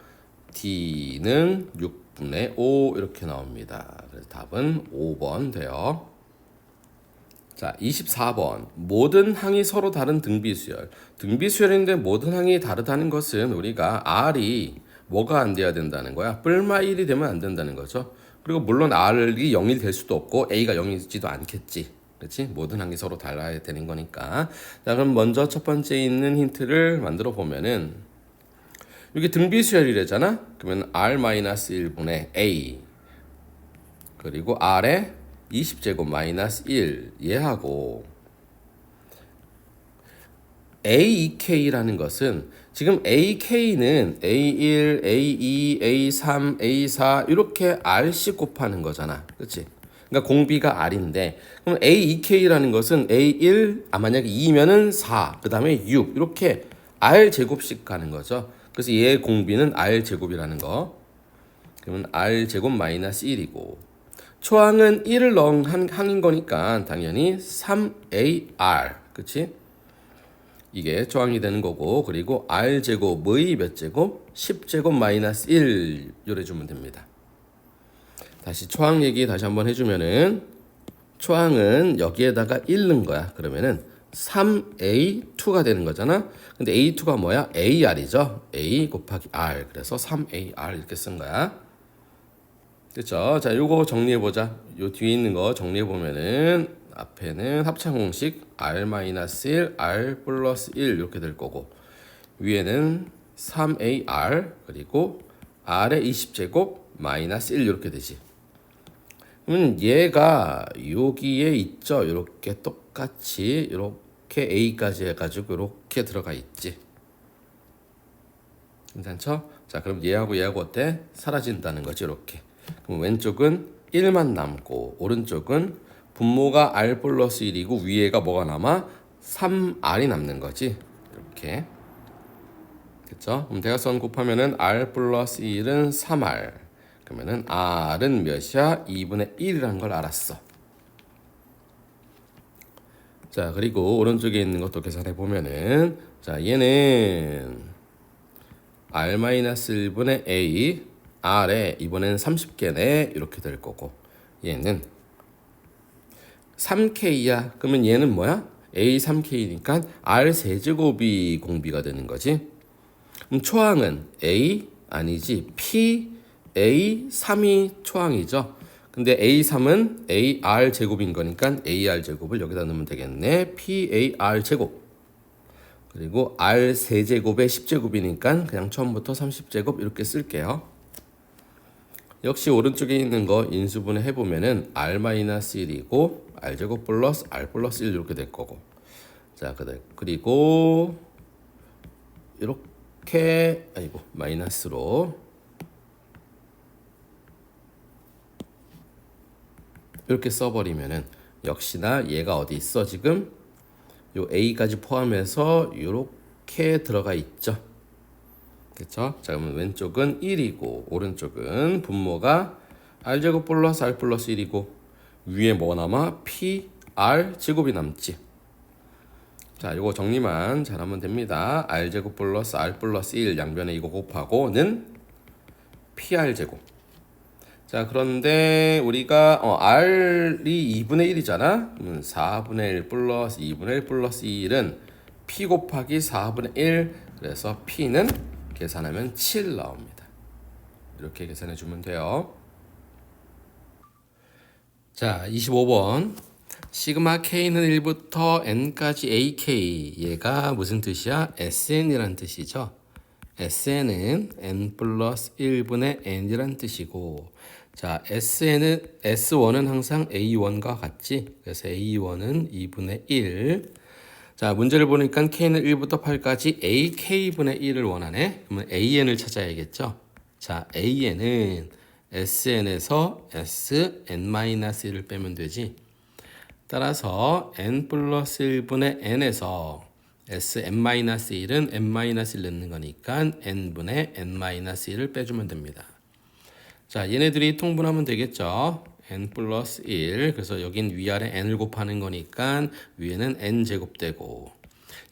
D는 6분의 5 이렇게 나옵니다. 그래서 답은 5번 돼요. 자, 24번. 모든 항이 서로 다른 등비수열. 등비수열인데 모든 항이 다르다는 것은 우리가 R이 뭐가 안 돼야 된다는 거야? 뿔마 1이 되면 안 된다는 거죠. 그리고 물론 R이 0이 될 수도 없고 A가 0이지도 않겠지. 그렇지? 모든 항이 서로 달라야 되는 거니까. 자, 그럼 먼저 첫 번째 있는 힌트를 만들어 보면은 이게 등비수열이래잖아. 그러면 R-1분의 A 그리고 R에 20제곱 마이너스 1 얘하고 AK라는 것은 지금 AK는 A1, A2, A3, A4 이렇게 R씩 곱하는 거잖아. 그렇지? 그러니까 공비가 R인데 그럼 AEK라는 것은 A1 만약에 2면은 4, 그다음에 6 이렇게 R 제곱씩 가는 거죠. 그래서 얘의 공비는 R 제곱이라는 거. 그러면 R 제곱 마이너스 1이고 초항은 1을 넣은 항인 거니까 당연히 3AR. 그치? 이게 초항이 되는 거고 그리고 R제곱의 몇 제곱? 10제곱 마이너스 1 요래 주면 됩니다. 다시 초항 얘기 다시 한번 해주면은 초항은 여기에다가 1 넣은 거야. 그러면은 3A2가 되는 거잖아. 근데 A2가 뭐야? AR이죠. A 곱하기 R. 그래서 3AR 이렇게 쓴 거야. 그렇죠? 자, 요거 정리해 보자. 요 뒤에 있는 거 정리해 보면은 앞에는 합창 공식 R-1, R 플러스 1 이렇게 될 거고 위에는 3AR 그리고 R의 20제곱 마이너스 1 이렇게 되지. 그러면 얘가 여기에 있죠. 이렇게 똑같이 이렇게 A까지 해가지고 이렇게 들어가 있지. 괜찮죠? 자, 그럼 얘하고 어때? 사라진다는 거지. 이렇게. 그럼 왼쪽은 1만 남고 오른쪽은 분모가 R 플러스 1이고 위에가 뭐가 남아? 3R이 남는 거지. 이렇게. 됐죠? 그럼 대각선 곱하면은 R 플러스 1은 3R. 그러면은 R은 몇이야? 2분의 1이라는 걸 알았어. 자, 그리고 오른쪽에 있는 것도 계산해 보면은 자, 얘는 R-1분의 A R에 이번엔 30개네 이렇게 될 거고 얘는 3K야. 그러면 얘는 뭐야? A 3K니까 R 세제곱이 공비가 되는 거지. 그럼 초항은 A 아니지 P A 3이 초항이죠. 근데 A3은 AR 제곱인 거니까 AR 제곱을 여기다 넣으면 되겠네. PAR 제곱. 그리고 R 세제곱에 10제곱이니까 그냥 처음부터 30제곱 이렇게 쓸게요. 역시 오른쪽에 있는 거 인수분해 해보면은 R-1이고 R제곱 플러스 R 플러스 1 이렇게 될 거고. 자, 그리고 이렇게 마이너스로 이렇게 써버리면은 역시나 얘가 어디 있어 지금? 요 A까지 포함해서 이렇게 들어가 있죠. 그렇죠? 자, 그러면 왼쪽은 1이고 오른쪽은 분모가 R제곱 플러스 R 플러스 1이고 위에 뭐 남아? PR 제곱이 남지. 자, 요거 정리만 잘하면 됩니다. R제곱 플러스 R 플러스 1 양변에 이거 곱하고는 PR 제곱. 자, 그런데 우리가 R이 2분의 1이잖아. 4분의 1 플러스 2분의 1 플러스 1은 P 곱하기 4분의 1. 그래서 P는 계산하면 7 나옵니다. 이렇게 계산해 주면 돼요. 자, 25번. 시그마 K는 1부터 N까지 AK. 얘가 무슨 뜻이야? SN이란 뜻이죠. SN은 N 플러스 1분의 N이란 뜻이고, 자, S1은 항상 A1과 같지? 그래서 A1은 2분의 1. 자, 문제를 보니까 K는 1부터 8까지 AK분의 1을 원하네. 그러면 AN을 찾아야겠죠? 자, AN은 SN에서 SN-1을 빼면 되지. 따라서 n 플러스 1분의 n에서 Sn-1은 n-1을 넣는 거니까 n분의 n-1을 빼주면 됩니다. 자, 얘네들이 통분하면 되겠죠. n 플러스 1. 그래서 여긴 위아래 n을 곱하는 거니까 위에는 n제곱 되고,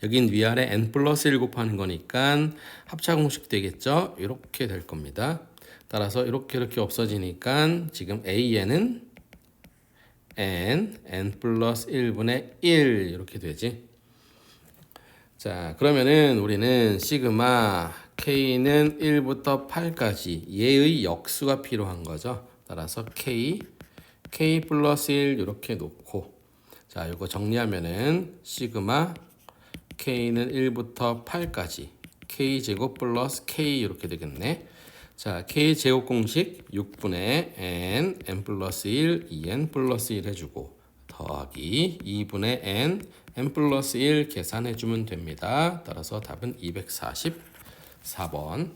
여긴 위아래 n 플러스 1 곱하는 거니까 합차공식 되겠죠. 이렇게 될 겁니다. 따라서 이렇게 없어지니까 지금 an은 n 플러스 1분의 1 이렇게 되지. 자, 그러면은 우리는 시그마 k는 1부터 8까지 얘의 역수가 필요한 거죠. 따라서 k 플러스 1 이렇게 놓고, 자, 이거 정리하면은 시그마 k는 1부터 8까지 k 제곱 플러스 k 이렇게 되겠네. 자, k 제곱 공식 6분의 n 플러스 1, 2n 플러스 1 해주고 더하기 2분의 n 플러스 1 계산해주면 됩니다. 따라서 답은 244번.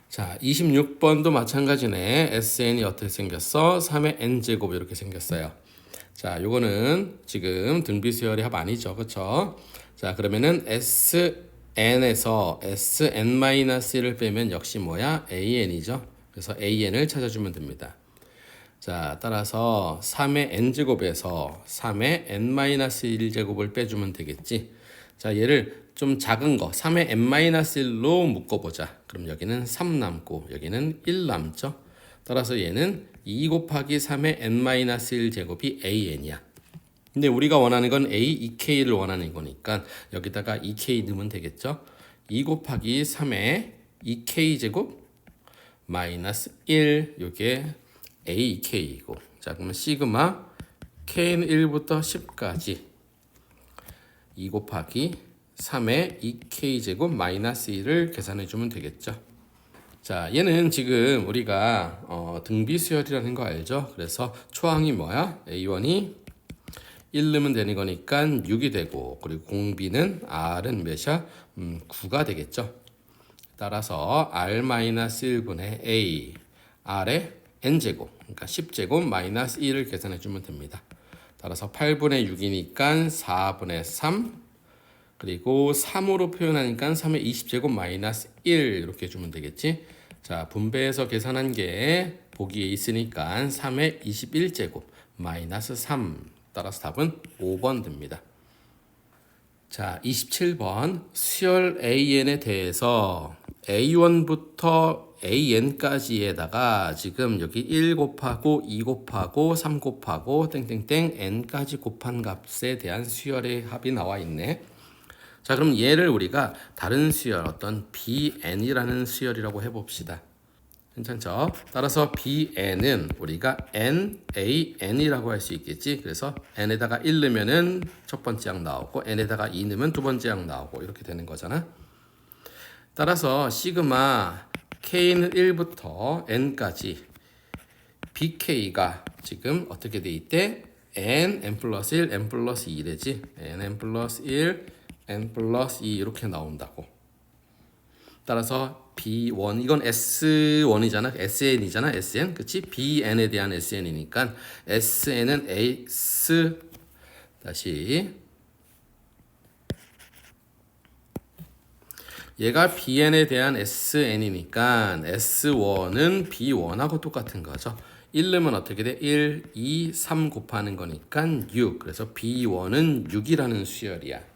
자, 26번도 마찬가지네. SN이 어떻게 생겼어? 3의 n제곱 이렇게 생겼어요. 자, 요거는 지금 등비수열의 합 아니죠. 그쵸? 자, 그러면은 SN에서 SN-1을 빼면 역시 뭐야? AN이죠. 그래서 AN을 찾아주면 됩니다. 자, 따라서 3의 n제곱에서 3의 n-1제곱을 빼주면 되겠지. 자, 얘를 좀 작은 거 3의 n-1로 묶어보자. 그럼 여기는 3 남고 여기는 1 남죠. 따라서 얘는 2 곱하기 3의 n-1제곱이 an이야. 근데 우리가 원하는 건 a, 2k를 원하는 거니까 여기다가 2k 넣으면 되겠죠. 2 곱하기 3의 2k제곱 마이너스 1, 요게 ak이고. 자, 그러면 시그마 k는 1부터 10까지 2 곱하기 3의 2k제곱 마이너스 1을 계산해 주면 되겠죠. 자, 얘는 지금 우리가 등비수열이라는 거 알죠? 그래서 초항이 뭐야? a1이 1 넣으면 되는 거니까 6이 되고, 그리고 공비는 r은 몇이야? 9가 되겠죠. 따라서 r-1분의 a, r의 n제곱, 그러니까 10제곱 마이너스 1을 계산해 주면 됩니다. 따라서 8분의 6이니까 4분의 3, 그리고 3으로 표현하니까 3의 20제곱 마이너스 1 이렇게 해주면 되겠지. 자, 분배해서 계산한 게 보기에 있으니까 3의 21제곱 마이너스 3. 따라서 답은 5번 됩니다. 자, 27번 수열 AN에 대해서 A1부터 AN까지에다가 지금 여기 1 곱하고 2 곱하고 3 곱하고 땡땡땡 n까지 곱한 값에 대한 수열의 합이 나와 있네. 자, 그럼 얘를 우리가 다른 수열, 어떤 BN이라는 수열이라고 해봅시다. 괜찮죠? 따라서 BN은 우리가 NAN이라고 할 수 있겠지. 그래서 N에다가 1 넣으면은 첫 번째 항 나오고 N에다가 2 넣으면 두 번째 항 나오고 이렇게 되는 거잖아. 따라서 시그마 K는 1부터 N까지 BK가 지금 어떻게 돼 있대? N 플러스 1, N 플러스 2래지. N 플러스 1, N 플러스 2 이렇게 나온다고. 따라서 B1, 이건 S1이잖아. SN이잖아. SN. 그치? BN에 대한 SN이니까 SN은 S 다시 얘가 BN에 대한 SN이니까 S1은 B1하고 똑같은 거죠. 1 넣으면 어떻게 돼? 1, 2, 3 곱하는 거니까 6. 그래서 B1은 6이라는 수열이야.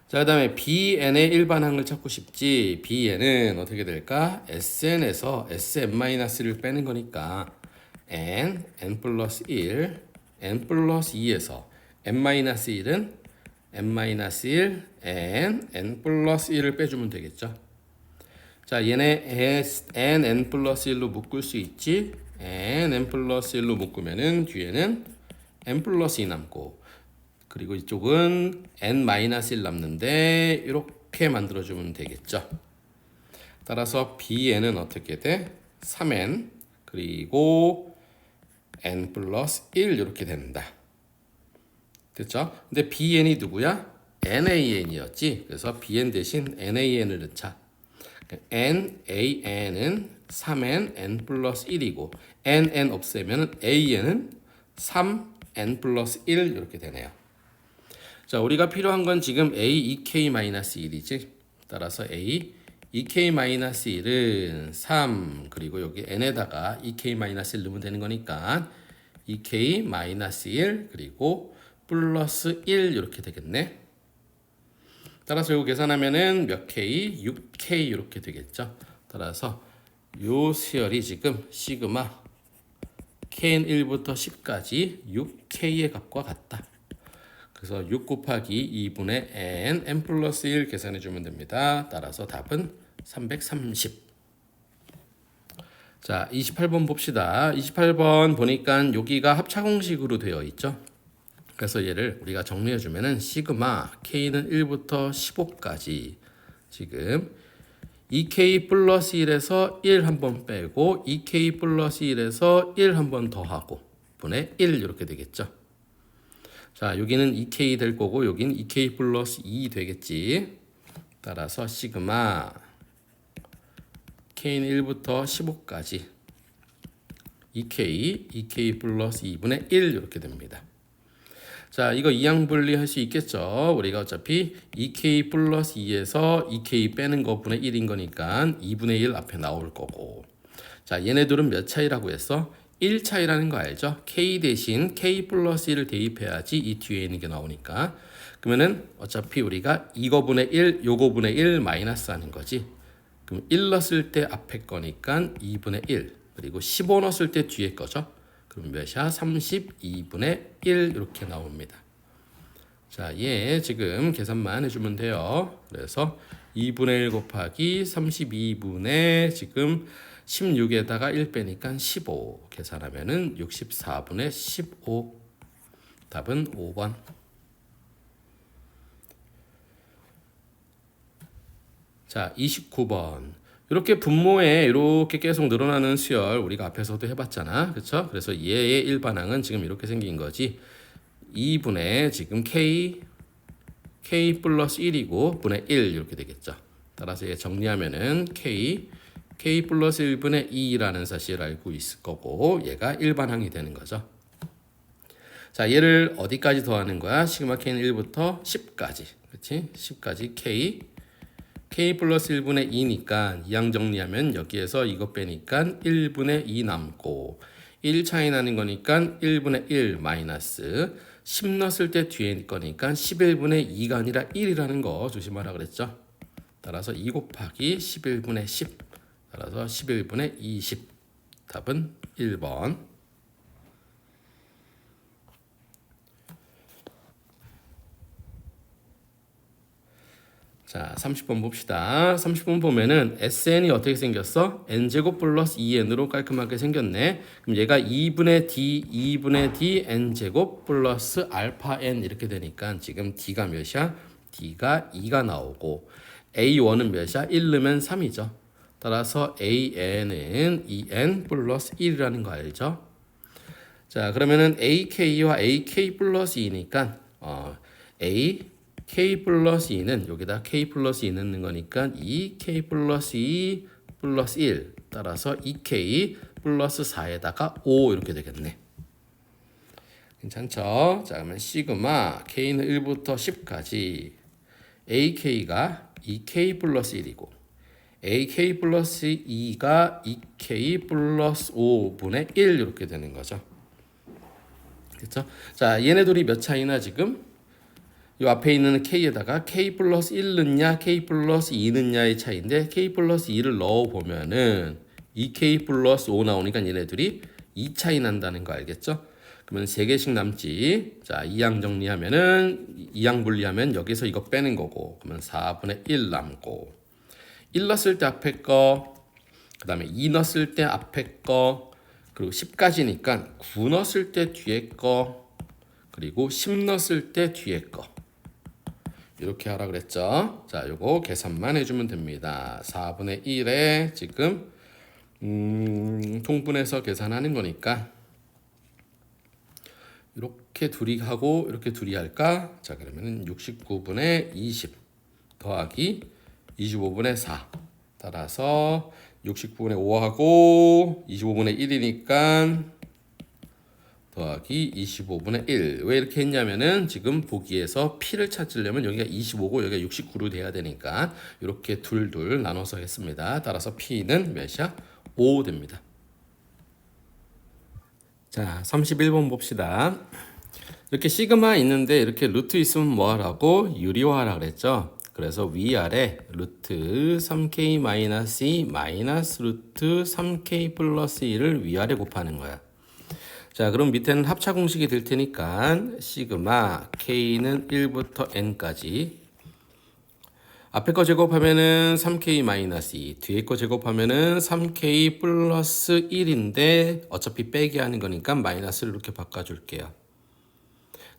자, 그 다음에 BN의 일반항을 찾고 싶지. BN은 어떻게 될까? SN에서 SM-를 빼는 거니까 N 플러스 1, N 플러스 2에서 N-1은 N-1, N 플러스 1을 빼주면 되겠죠. 자, 얘네 N 플러스 1로 묶을 수 있지. N 플러스 1로 묶으면은 뒤에는 N 플러스 2 남고, 그리고 이쪽은 n-1 남는데 이렇게 만들어주면 되겠죠. 따라서 bn은 어떻게 돼? 3n 그리고 n 플러스 1 이렇게 된다. 됐죠? 근데 bn이 누구야? nan이었지. 그래서 bn 대신 nan을 넣자. NAN은 3N N 플러스 1이고 NN 없애면 AN은 3N 플러스 1 이렇게 되네요. 자, 우리가 필요한 건 지금 A 2K-1이지. 따라서 A 2K-1은 3 그리고 여기 N에다가 2K-1 넣으면 되는 거니까 2K-1 그리고 플러스 1 이렇게 되겠네. 따라서 이거 계산하면은 몇 K? 6K 이렇게 되겠죠. 따라서 요 수열이 지금 시그마 K는 1부터 10까지 6K의 값과 같다. 그래서 6 곱하기 2분의 N 플러스 1 계산해 주면 됩니다. 따라서 답은 330. 자, 28번 봅시다. 28번 보니까 여기가 합차공식으로 되어 있죠. 그래서 얘를 우리가 정리해 주면은 시그마 K는 1부터 15까지 지금 2K 플러스 1에서 1 한번 빼고 2K 플러스 1에서 1 한번 더하고 분의 1 이렇게 되겠죠. 자, 여기는 2K 될 거고 여기는 2K 플러스 2 되겠지. 따라서 시그마 K는 1부터 15까지 2K 플러스 2분의 1 이렇게 됩니다. 자, 이거 이항분리 할 수 있겠죠. 우리가 어차피 2K 플러스 2에서 2K 빼는 것분의 1인 거니까 2분의 1 앞에 나올 거고. 자, 얘네들은 몇 차이라고 했어? 1 차이라는 거 알죠? K 대신 K 플러스 1을 대입해야지 이 뒤에 있는 게 나오니까. 그러면은 어차피 우리가 이거분의 1, 요거분의 1 마이너스 하는 거지. 그럼 1 넣었을 때 앞에 거니까 2분의 1. 그리고 15 넣었을 때 뒤에 거죠. 그럼 몇이야? 32분의 1 이렇게 나옵니다. 자, 얘 지금 계산만 해주면 돼요. 그래서 2분의 1 곱하기 32분의 지금 16에다가 1 빼니까 15 계산하면은 64분의 15 답은 5번. 자, 29번. 이렇게 분모에 이렇게 계속 늘어나는 수열 우리가 앞에서도 해봤잖아. 그렇죠? 그래서 얘의 일반항은 지금 이렇게 생긴 거지. 2분의 지금 K 플러스 1이고 분의 1 이렇게 되겠죠. 따라서 얘 정리하면은 K 플러스 1분의 2라는 사실을 알고 있을 거고 얘가 일반항이 되는 거죠. 자, 얘를 어디까지 더하는 거야? 시그마 K는 1부터 10까지. 그렇지? 10까지 K 플러스 1분의 2니까 이항 정리하면 여기에서 이거 빼니까 1분의 2 남고 1 차이 나는 거니까 1분의 1 마이너스 10 넣었을 때 뒤에 거니까 11분의 2가 아니라 1이라는 거 조심하라 그랬죠. 따라서 2 곱하기 11분의 10 따라서 11분의 20 답은 1번. 자, 30번 봅시다. 30번 보면은 SN이 어떻게 생겼어? n제곱 플러스 2n으로 깔끔하게 생겼네. 그럼 얘가 2분의 D n제곱 플러스 알파 n 이렇게 되니까 지금 D가 몇이야? D가 2가 나오고 A1은 몇이야? 1 넣으면 3이죠. 따라서 AN은 2n 플러스 1이라는 거 알죠? 자, 그러면은 AK와 AK 플러스 2니까 K 플러스 2는 여기다 K 플러스 2 넣는 거니까 2K 플러스 2 플러스 1 따라서 2K 플러스 4에다가 5 이렇게 되겠네. 괜찮죠? 자, 그러면 시그마 K는 1부터 10까지 AK가 2K 플러스 1이고 AK 플러스 2가 2K 플러스 5분의 1 이렇게 되는 거죠. 그렇죠? 자, 얘네들이 몇 차이나 지금? 이 앞에 있는 K에다가 K 플러스 1 넣냐 K 플러스 2 넣냐의 차이인데 K 플러스 2를 넣어보면은 2K 플러스 5 나오니까 얘네들이 2 차이 난다는 거 알겠죠? 그러면 3개씩 남지. 자, 2항 정리하면은 2항 분리하면 여기서 이거 빼는 거고 그러면 4분의 1 남고 1 넣었을 때 앞에 거 그 다음에 2 넣었을 때 앞에 거 그리고 10까지니까 9 넣었을 때 뒤에 거 그리고 10 넣었을 때 뒤에 거 이렇게 하라 그랬죠. 자, 요거 계산만 해주면 됩니다. 4분의 1에 지금 통분해서 계산하는 거니까 이렇게 둘이 하고 이렇게 둘이 할까? 자, 그러면은 69분의 20 더하기 25분의 4 따라서 69분의 5하고 25분의 1이니까 더하기 25분의 1. 왜 이렇게 했냐면은 지금 보기에서 P를 찾으려면 여기가 25고 여기가 69로 돼야 되니까 이렇게 둘 나눠서 했습니다. 따라서 P는 몇이야? 5 됩니다. 자, 31번 봅시다. 이렇게 시그마 있는데 이렇게 루트 있으면 뭐 하라고? 유리화하라 그랬죠. 그래서 위아래 루트 3k 마이너스 2 마이너스 루트 3k 플러스 1을 위아래 곱하는 거야. 자, 그럼 밑에는 합차 공식이 될 테니까 시그마 k는 1부터 n까지 앞에 거 제곱하면은 3k 마이너스 2 뒤에 거 제곱하면은 3k 플러스 1인데 어차피 빼기 하는 거니까 마이너스를 이렇게 바꿔줄게요.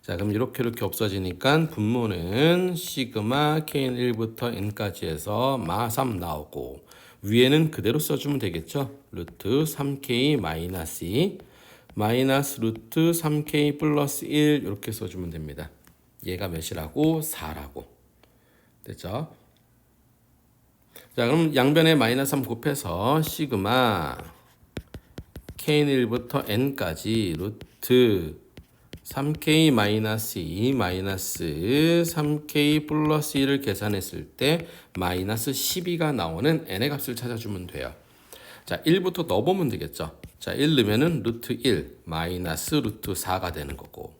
자, 그럼 이렇게 없어지니까 분모는 시그마 k는 1부터 n까지 해서 마3 나오고 위에는 그대로 써주면 되겠죠. 루트 3k 마이너스 2 마이너스 루트 3k 플러스 1 이렇게 써주면 됩니다. 얘가 몇이라고? 4라고. 됐죠? 자, 그럼 양변에 마이너스 3 곱해서 시그마 k는 1부터 n까지 루트 3k 마이너스 2 마이너스 3k 플러스 1을 계산했을 때 마이너스 12가 나오는 n의 값을 찾아주면 돼요. 자, 1부터 넣어보면 되겠죠. 자, 1 넣으면은 루트 1 마이너스 루트 4가 되는 거고,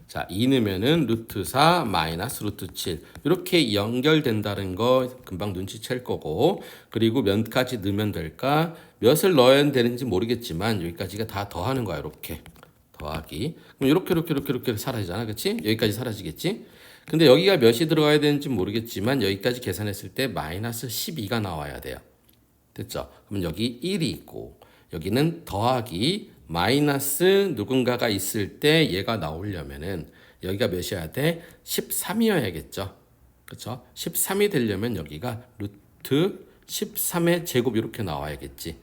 자, 2 넣으면은 루트 4 마이너스 루트 7 이렇게 연결된다는 거 금방 눈치챌 거고, 그리고 몇까지 넣으면 될까? 몇을 넣어야 되는지 모르겠지만 여기까지가 다 더하는 거야. 이렇게 더하기. 그럼 이렇게 사라지잖아, 그렇지? 여기까지 사라지겠지? 근데 여기가 몇이 들어가야 되는지 모르겠지만 여기까지 계산했을 때 마이너스 12가 나와야 돼요. 됐죠? 그럼 여기 1이 있고 여기는 더하기 마이너스 누군가가 있을 때 얘가 나오려면은 여기가 몇이어야 돼? 13이어야겠죠. 그렇죠? 13이 되려면 여기가 루트 13의 제곱 이렇게 나와야겠지.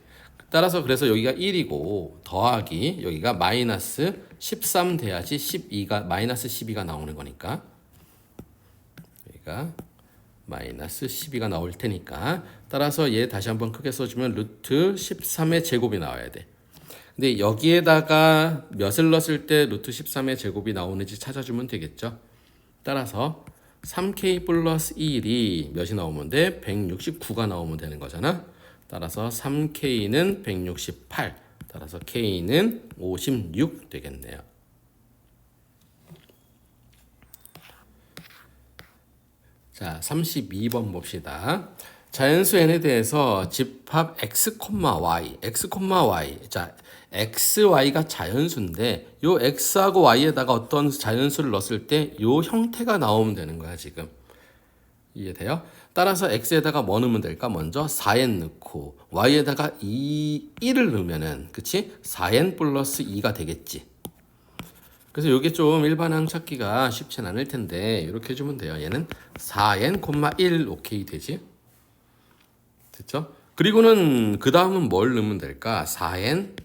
따라서 그래서 여기가 1이고 더하기 여기가 마이너스 13 돼야지 12가 마이너스 12가 나오는 거니까 여기가 마이너스 12가 나올 테니까 따라서 얘 다시 한번 크게 써주면 루트 13의 제곱이 나와야 돼. 근데 여기에다가 몇을 넣었을 때 루트 13의 제곱이 나오는지 찾아주면 되겠죠. 따라서 3k 플러스 1이 몇이 나오면 돼? 169가 나오면 되는 거잖아. 따라서 3k는 168, 따라서 k는 56 되겠네요. 자, 32번 봅시다. 자연수 n에 대해서 집합 x, y, x, y. 자, x, y가 자연수인데 요 x하고 y에다가 어떤 자연수를 넣었을 때 요 형태가 나오면 되는 거야, 지금. 이해돼요? 따라서 x에다가 뭐 넣으면 될까? 먼저 4n 넣고 y에다가 1을 넣으면은 그치? 4n 플러스 2가 되겠지. 그래서 이게 좀 일반항 찾기가 쉽진 않을 텐데 이렇게 해주면 돼요. 얘는 4n, 1 오케이 되지? 됐죠? 그리고는 그 다음은 뭘 넣으면 될까? 4n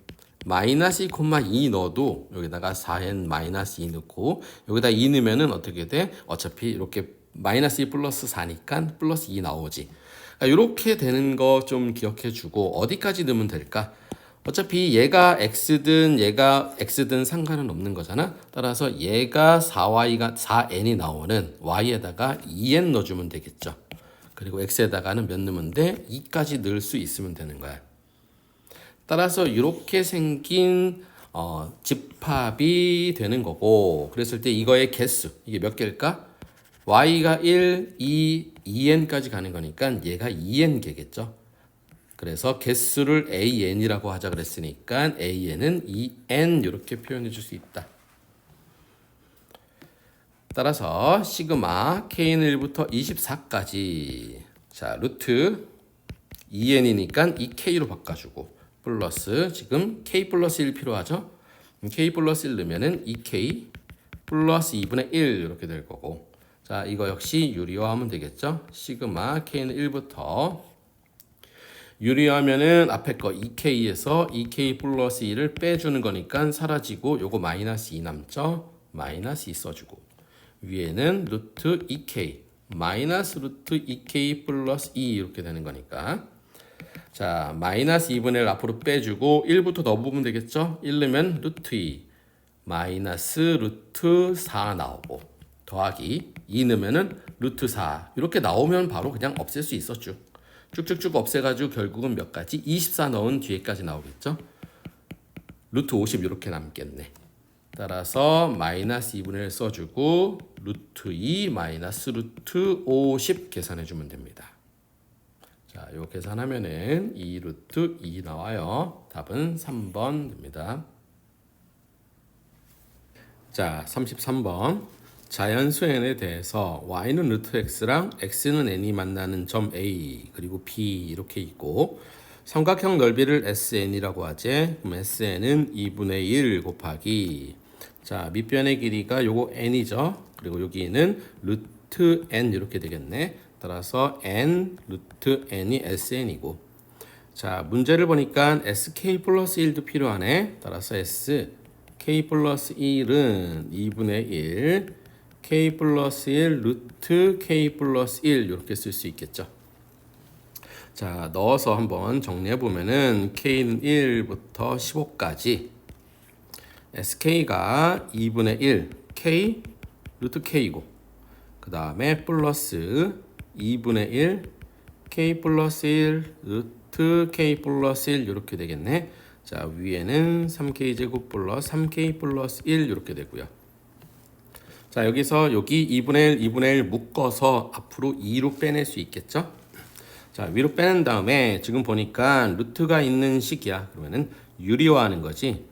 마이너스 2, 2 넣어도 여기다가 4n 마이너스 2 넣고 여기다 2 넣으면은 어떻게 돼? 어차피 이렇게 마이너스 2 플러스 4니까 플러스 2 나오지. 그러니까 이렇게 되는 거 좀 기억해 주고 어디까지 넣으면 될까? 어차피 얘가 x든 얘가 x든 상관은 없는 거잖아. 따라서 얘가 4n이 나오는 y에다가 2n 넣어주면 되겠죠. 그리고 x에다가는 몇 넣으면 돼? 2까지 넣을 수 있으면 되는 거야. 따라서 이렇게 생긴 집합이 되는 거고, 그랬을 때 이거의 개수 이게 몇 개일까? y가 1, 2, 2n까지 가는 거니까 얘가 2n개겠죠. 그래서 개수를 an이라고 하자 그랬으니까 an은 2n 이렇게 표현해 줄 수 있다. 따라서 시그마 k는 1부터 24까지 자 루트 2n이니까 2k로 바꿔주고 플러스 지금 k 플러스 1 필요하죠. k 플러스 1 넣으면은 2k 플러스 2분의 1 이렇게 될 거고 자 이거 역시 유리화하면 되겠죠. 시그마 k는 1부터 유리하면은 앞에 거 2k에서 2k 플러스 2를 빼주는 거니까 사라지고 요거 마이너스 2 남죠. 마이너스 2 써주고 위에는 루트 2k 마이너스 루트 2k 플러스 2 이렇게 되는 거니까 자, 마이너스 2분의 1 앞으로 빼주고 1부터 넣어보면 되겠죠? 1 넣으면 루트 2 마이너스 루트 4 나오고 더하기 2 넣으면은 루트 4 이렇게 나오면 바로 그냥 없앨 수 있었죠. 쭉쭉쭉 없애가지고 결국은 몇 가지? 24 넣은 뒤에까지 나오겠죠? 루트 50 이렇게 남겠네. 따라서 마이너스 2분의 1 써주고 루트 2 마이너스 루트 50 계산해주면 됩니다. 자, 이거 계산하면은 2 루트 2 나와요. 답은 3번 됩니다. 자, 33번. 자연수 n에 대해서 y는 루트 x랑 x는 n이 만나는 점 A 그리고 B 이렇게 있고 삼각형 넓이를 SN이라고 하지. 그럼 SN은 2분의 1 곱하기 자 밑변의 길이가 요거 n이죠. 그리고 여기는 루트 n 이렇게 되겠네. 따라서 n 루트 n이 SN이고 자 문제를 보니까 SK 플러스 1도 필요하네. 따라서 SK 플러스 1은 2분의 1 K 플러스 1 루트 K 플러스 1 이렇게 쓸 수 있겠죠. 자 넣어서 한번 정리해 보면은 K는 1부터 15까지 SK가 2분의 1 K 루트 K고 그 다음에 플러스 2분의 1 K 플러스 1 루트 K 플러스 1 이렇게 되겠네. 자 위에는 3K 제곱 플러스 3K 플러스 1 이렇게 되고요. 자 여기서 여기 2분의 1 2분의 1 묶어서 앞으로 2로 빼낼 수 있겠죠. 자 위로 빼낸 다음에 지금 보니까 루트가 있는 식이야. 그러면은 유리화하는 거지.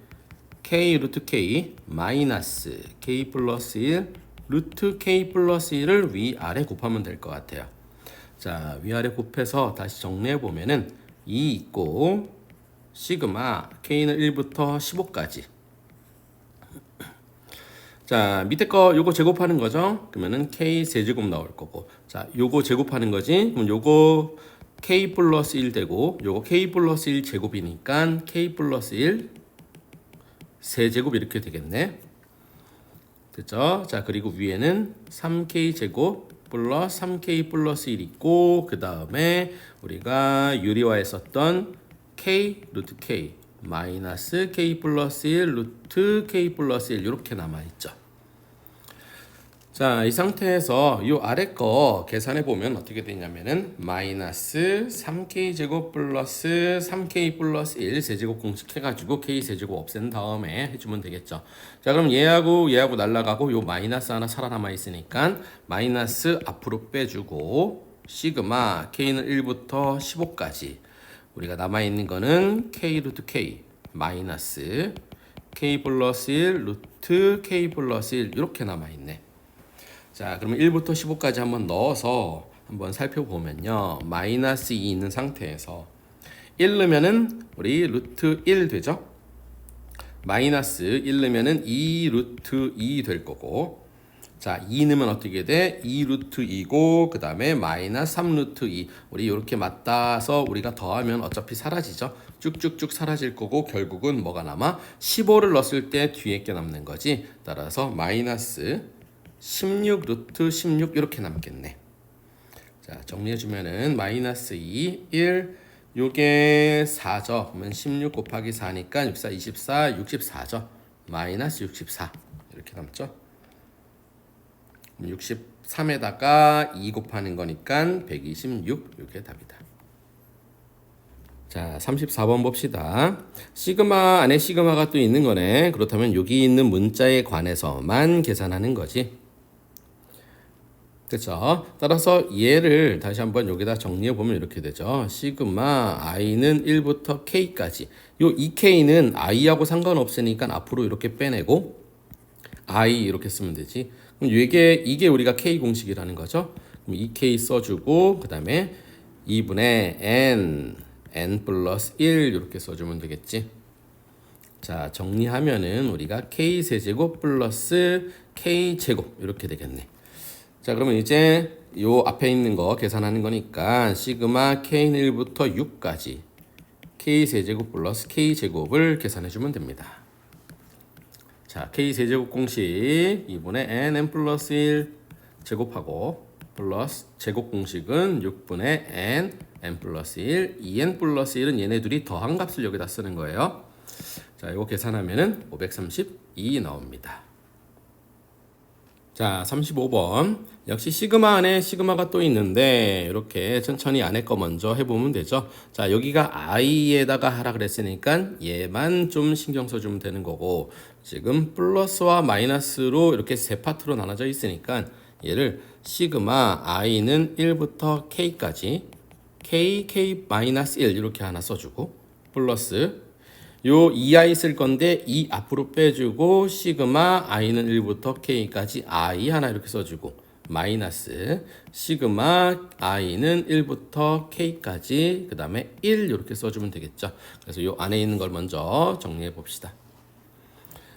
K 루트 K 마이너스 K 플러스 1 루트 K 플러스 1을 위아래 곱하면 될 것 같아요. 자 위아래 곱해서 다시 정리해 보면은 2 있고 시그마 K는 1부터 15까지 자 밑에 거 요거 제곱하는 거죠. 그러면은 K 세제곱 나올 거고 자 요거 제곱하는 거지. 그럼 요거 K 플러스 1 되고 요거 K 플러스 1 제곱이니까 K 플러스 1 세제곱 이렇게 되겠네. 됐죠? 자 그리고 위에는 3K 제곱 플러스 3K 플러스 1 있고 그 다음에 우리가 유리화했었던 K 루트 K 마이너스 K 플러스 1 루트 K 플러스 1 이렇게 남아있죠. 자, 이 상태에서 이 아래 거 계산해 보면 어떻게 되냐면은 마이너스 3K 제곱 플러스 3K 플러스 1 세제곱 공식 해가지고 K 세제곱 없앤 다음에 해주면 되겠죠. 자, 그럼 얘하고 날라가고 요 마이너스 하나 살아남아 있으니까 마이너스 앞으로 빼주고 시그마 K는 1부터 15까지 우리가 남아있는 거는 K 루트 K 마이너스 K 플러스 1 루트 K 플러스 1 이렇게 남아있네. 자 그러면 1부터 15까지 한번 넣어서 한번 살펴보면요. 마이너스 2 있는 상태에서 1 넣으면은 우리 루트 1 되죠. 마이너스 1 넣으면은 2 루트 2 될 거고 자 2 넣으면 어떻게 돼? 2 루트 2고 그 다음에 마이너스 3 루트 2 우리 이렇게 맞닿아서 우리가 더하면 어차피 사라지죠. 쭉쭉쭉 사라질 거고 결국은 뭐가 남아? 15를 넣었을 때 뒤에 게 남는 거지. 따라서 마이너스 16 루트 16 이렇게 남겠네. 자 정리해주면은 마이너스 2 1 요게 4죠. 그러면 16 곱하기 4니까 64 24 64죠. 마이너스 64 이렇게 남죠. 63에다가 2 곱하는 거니까 126 이게 답이다. 자 34번 봅시다. 시그마 안에 시그마가 또 있는 거네. 그렇다면 여기 있는 문자에 관해서만 계산하는 거지. 그렇죠. 따라서 얘를 다시 한번 여기다 정리해 보면 이렇게 되죠. 시그마 i는 1부터 k까지. 요 2k는 i하고 상관없으니까 앞으로 이렇게 빼내고 i 이렇게 쓰면 되지. 그럼 이게 우리가 k 공식이라는 거죠. 그럼 2k 써주고 그 다음에 2분의 n 플러스 1 이렇게 써주면 되겠지. 자 정리하면은 우리가 k 세제곱 플러스 k 제곱 이렇게 되겠네. 자 그러면 이제 요 앞에 있는 거 계산하는 거니까 시그마 k는 1부터 6까지 k 세제곱 플러스 k 제곱을 계산해 주면 됩니다. 자 k 세제곱 공식 2분의 n 플러스 1 제곱하고 플러스 제곱 공식은 6분의 n n 플러스 1, 2n 플러스 1은 얘네 둘이 더한 값을 여기다 쓰는 거예요. 자, 이거 계산하면은 532 나옵니다. 자, 35번. 역시 시그마 안에 시그마가 또 있는데 이렇게 천천히 안에 거 먼저 해보면 되죠. 자, 여기가 i에다가 하라 그랬으니까 얘만 좀 신경 써주면 되는 거고, 지금 플러스와 마이너스로 이렇게 세 파트로 나눠져 있으니까 얘를 시그마 i는 1부터 k까지 k 마이너스 1 이렇게 하나 써주고, 플러스 요 2i 쓸 건데 2 앞으로 빼주고 시그마 i는 1부터 k까지 i 하나 이렇게 써주고, 마이너스 시그마 i는 1부터 k까지 그 다음에 1 이렇게 써주면 되겠죠. 그래서 요 안에 있는 걸 먼저 정리해 봅시다.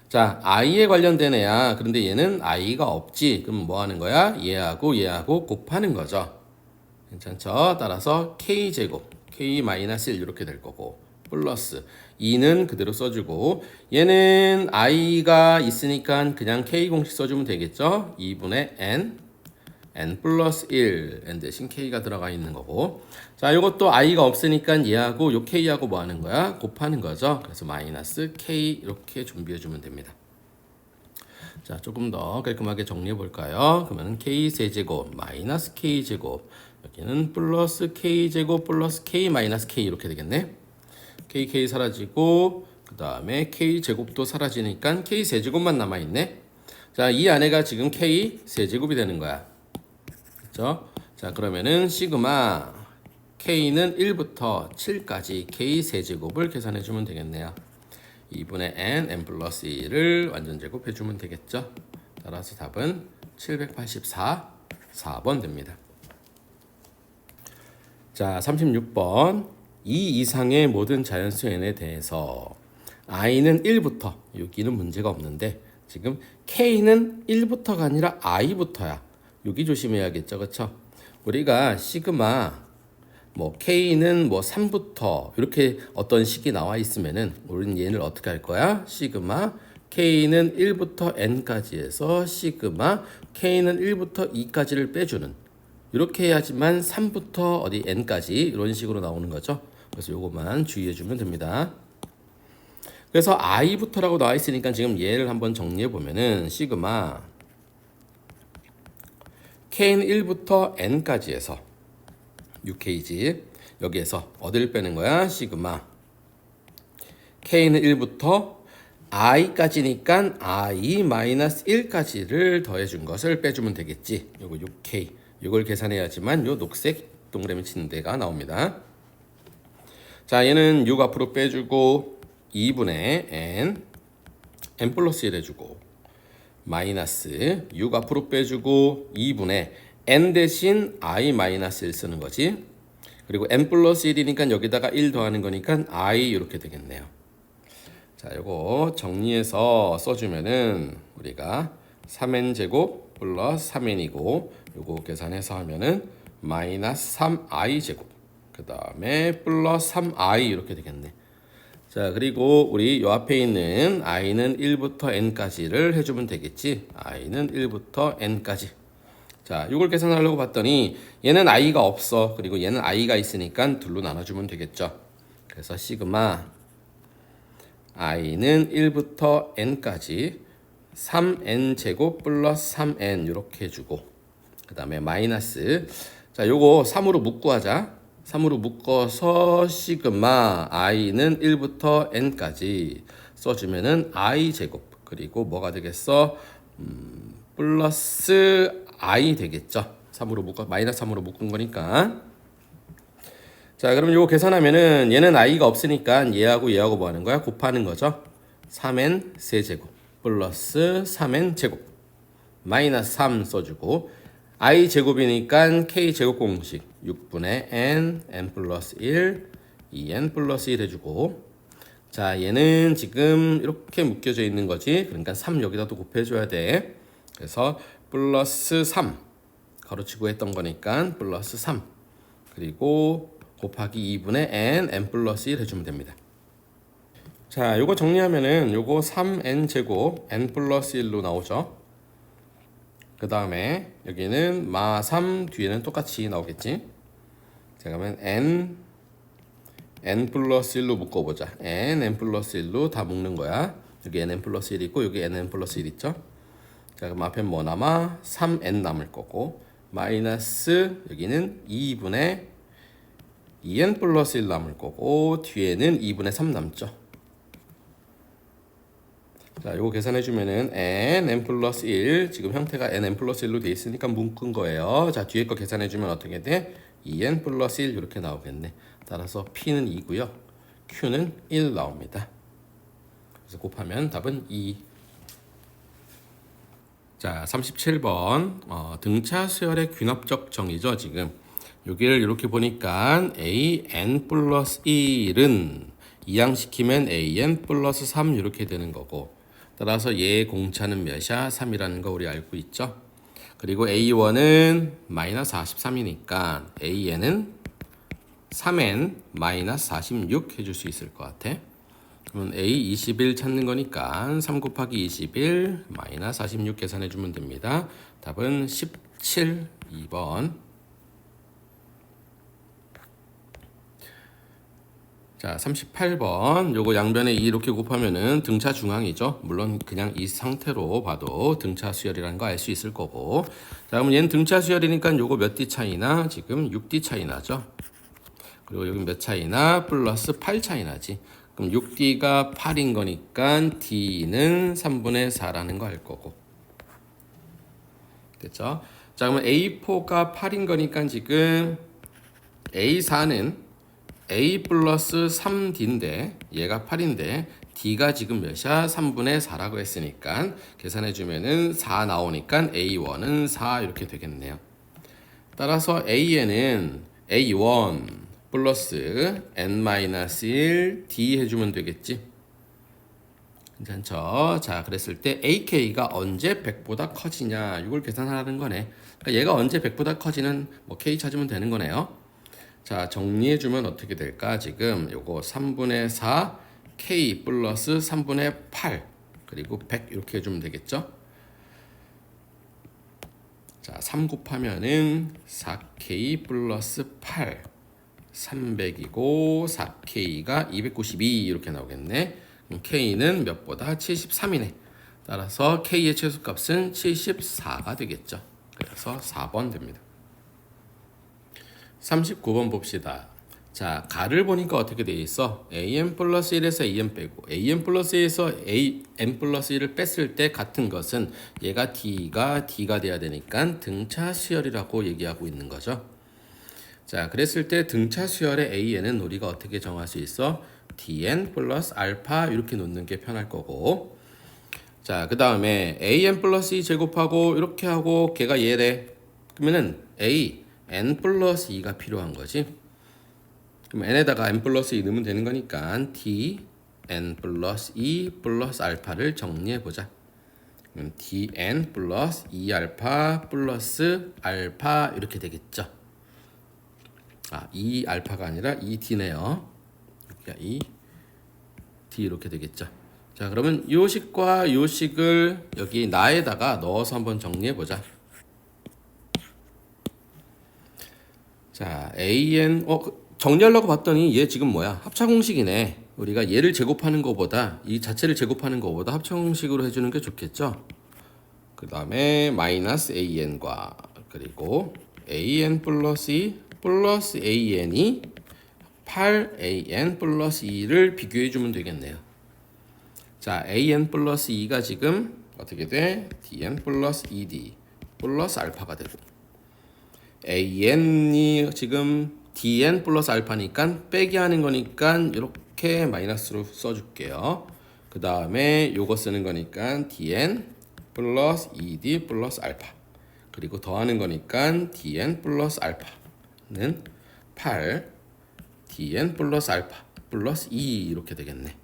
자, i에 관련된 애야. 그런데 얘는 i가 없지. 그럼 뭐 하는 거야? 얘하고 곱하는 거죠. 괜찮죠? 따라서 k제곱 k-1 이렇게 될 거고, 플러스 2는 그대로 써주고, 얘는 i가 있으니까 그냥 k 공식 써주면 되겠죠. 2분의 n 플러스 1, n 대신 k가 들어가 있는 거고, 자, 이것도 i가 없으니까 얘하고 요 k하고 뭐 하는 거야? 곱하는 거죠. 그래서 마이너스 k 이렇게 준비해 주면 됩니다. 자, 조금 더 깔끔하게 정리해 볼까요? 그러면 k 세제곱 마이너스 k 제곱, 여기는 플러스 k 제곱 플러스 k 마이너스 k 이렇게 되겠네. k 사라지고, 그 다음에 k 제곱도 사라지니까 k 세제곱만 남아 있네. 자, 이 안에가 지금 k 세제곱이 되는 거야. 그렇죠? 자, 그러면은 시그마 k는 1부터 7까지 k 세제곱을 계산해 주면 되겠네요. 2분의 n 플러스 1을 완전 제곱해 주면 되겠죠. 따라서 답은 784, 4번 됩니다. 자, 36번. 이 이상의 모든 자연수 n에 대해서 i는 1부터, 여기는 문제가 없는데 지금 k는 1부터가 아니라 i부터야. 여기 조심해야겠죠. 그렇죠? 우리가 시그마 뭐 k는 뭐 3부터 이렇게 어떤 식이 나와 있으면은 우리는 얘를 어떻게 할 거야? 시그마 k는 1부터 n까지 해서 시그마 k는 1부터 2까지를 빼주는, 이렇게 해야지만 3부터 어디 n까지 이런 식으로 나오는 거죠. 그래서 요것만 주의해 주면 됩니다. 그래서 i부터라고 나와 있으니까 지금 얘를 한번 정리해 보면은 시그마 k는 1부터 n까지 해서 6kg, 여기에서 어디를 빼는 거야? 시그마 k는 1부터 i까지니까 i-1까지를 더해준 것을 빼주면 되겠지. 요거 6k, 이걸 계산해야지만 요 녹색 동그라미 치는 데가 나옵니다. 자, 얘는 6 앞으로 빼주고 2분의 n 플러스 1 해주고, 마이너스 6 앞으로 빼주고 2분의 n 대신 i-1 쓰는 거지. 그리고 n 플러스 1이니까 여기다가 1 더하는 거니까 i 이렇게 되겠네요. 자, 요거 정리해서 써주면은 우리가 3n 제곱 플러스 3n이고, 요거 계산해서 하면은 마이너스 3i 제곱, 그 다음에 플러스 3i 이렇게 되겠네. 자, 그리고 우리 요 앞에 있는 i는 1부터 n까지를 해주면 되겠지. i는 1부터 n까지. 자, 이걸 계산하려고 봤더니 얘는 i가 없어. 그리고 얘는 i가 있으니까 둘로 나눠주면 되겠죠. 그래서 시그마 i는 1부터 n까지 3n 제곱 플러스 3n 이렇게 해주고, 그 다음에 마이너스, 자, 요거 3으로 묶고 하자. 3으로 묶어서 시그마 i는 1부터 n까지 써주면은 i 제곱, 그리고 뭐가 되겠어? 플러스 i 되겠죠. 3으로 묶어, 마이너스 3으로 묶은 거니까. 자, 그럼 요거 계산하면은 얘는 i가 없으니까 얘하고 뭐 하는 거야? 곱하는 거죠. 3n 세제곱 플러스 3n 제곱 마이너스 3 써주고, i 제곱이니까 k 제곱 공식 6분의 n 플러스 1, 2n 플러스 1 해주고, 자, 얘는 지금 이렇게 묶여져 있는 거지. 그러니까 3 여기다 또 곱해줘야 돼. 그래서 플러스 3 가로치고 했던 거니까 플러스 3, 그리고 곱하기 2분의 n 플러스 1 해주면 됩니다. 자, 요거 정리하면은 요거 3n 제곱 n 플러스 1로 나오죠. 그 다음에 여기는 마3 뒤에는 똑같이 나오겠지. 자, 그러면 n 플러스 1로 묶어보자. n 플러스 1로 다 묶는 거야. 여기 n 플러스 1 있고 여기 n 플러스 1 있죠. 자, 그럼 앞에 뭐 남아? 3n 남을 거고 마이너스 여기는 2분의 2n 플러스 1 남을 거고 뒤에는 2분의 3 남죠. 자, 요거 계산해 주면은 n 플러스 1 지금 형태가 n 플러스 1로 돼 있으니까 묶은 거예요. 자, 뒤에 거 계산해 주면 어떻게 돼? 2n 플러스 1 이렇게 나오겠네. 따라서 p는 2고요. q는 1 나옵니다. 그래서 곱하면 답은 2. 자, 37번 등차 수열의 귀납적 정의죠. 지금 여기를 이렇게 보니까 an 플러스 1은 이항시키면 an 플러스 3 이렇게 되는 거고 따라서 얘의 공차는 몇이야? 3이라는 거 우리 알고 있죠. 그리고 a1은 마이너스 43이니까 an은 3n 마이너스 46 해줄 수 있을 것 같아. 그러면 a 21 찾는 거니까 3 곱하기 21 마이너스 46 계산해 주면 됩니다. 답은 17, 2번. 자, 38번. 요거 양변에 2 이렇게 곱하면은 등차 중앙이죠. 물론 그냥 이 상태로 봐도 등차 수열이라는 거 알 수 있을 거고. 자, 그러면 얘는 등차 수열이니까 요거 몇 D 차이나? 지금 6D 차이 나죠. 그리고 여기 몇 차이나? 플러스 8 차이 나지. 그럼 6D가 8인 거니까 D는 3분의 4라는 거 알 거고. 됐죠? 자, 그러면 A4가 8인 거니까 지금 A4는 A 플러스 3D인데 얘가 8인데 D가 지금 몇이야? 3분의 4라고 했으니까 계산해 주면은 4 나오니까 A1은 4 이렇게 되겠네요. 따라서 A에는 A1 플러스 n-1 D 해주면 되겠지. 괜찮죠? 자, 그랬을 때 AK가 언제 100보다 커지냐 이걸 계산하라는 거네. 그러니까 얘가 언제 100보다 커지는 뭐 K 찾으면 되는 거네요. 자, 정리해주면 어떻게 될까? 지금 요거 3분의 4 K 플러스 3분의 8 그리고 100 이렇게 해주면 되겠죠? 자, 3 곱하면은 4K 플러스 8 300이고 4K가 292 이렇게 나오겠네. 그럼 K는 몇보다? 73이네. 따라서 K의 최소값은 74가 되겠죠. 그래서 4번 됩니다. 39번 봅시다. 자, 가를 보니까 어떻게 돼 있어? an 플러스 1에서 an 빼고 an 플러스 1에서 an 플러스 1을 뺐을 때 같은 것은 얘가 D가 돼야 되니까 등차 수열이라고 얘기하고 있는 거죠. 자, 그랬을 때 등차 수열의 an은 우리가 어떻게 정할 수 있어? dn 플러스 알파 이렇게 놓는 게 편할 거고. 자, 그 다음에 an 플러스 2 제곱하고 이렇게 하고 걔가 얘래. 그러면은 n 플러스 2가 필요한 거지. 그럼 n에다가 n 플러스 2 넣으면 되는 거니까 d n 플러스 2 플러스 알파를 정리해 보자. 그럼 dn 플러스 2알파 플러스 알파 이렇게 되겠죠. 아, 2알파가 아니라 2d네요. 여기가 2d 이렇게 되겠죠. 자, 그러면 요 식과 요 식을 여기 나에다가 넣어서 한번 정리해 보자. 자, an 정리하려고 봤더니 얘 지금 뭐야? 합차공식이네. 우리가 얘를 제곱하는 것보다 이 자체를 제곱하는 것보다 합차공식으로 해주는 게 좋겠죠. 그 다음에 마이너스 an과 그리고 an 플러스 2 플러스 an이 8an 플러스 2를 비교해주면 되겠네요. 자, an 플러스 2가 지금 어떻게 돼? dn 플러스 2d 플러스 알파가 되고 an이 지금 dn 플러스 알파니까 빼기 하는 거니까 이렇게 마이너스로 써줄게요. 그 다음에 요거 쓰는 거니까 dn 플러스 2d 플러스 알파 그리고 더하는 거니까 dn 플러스 알파는 8 dn 플러스 알파 플러스 2 이렇게 되겠네.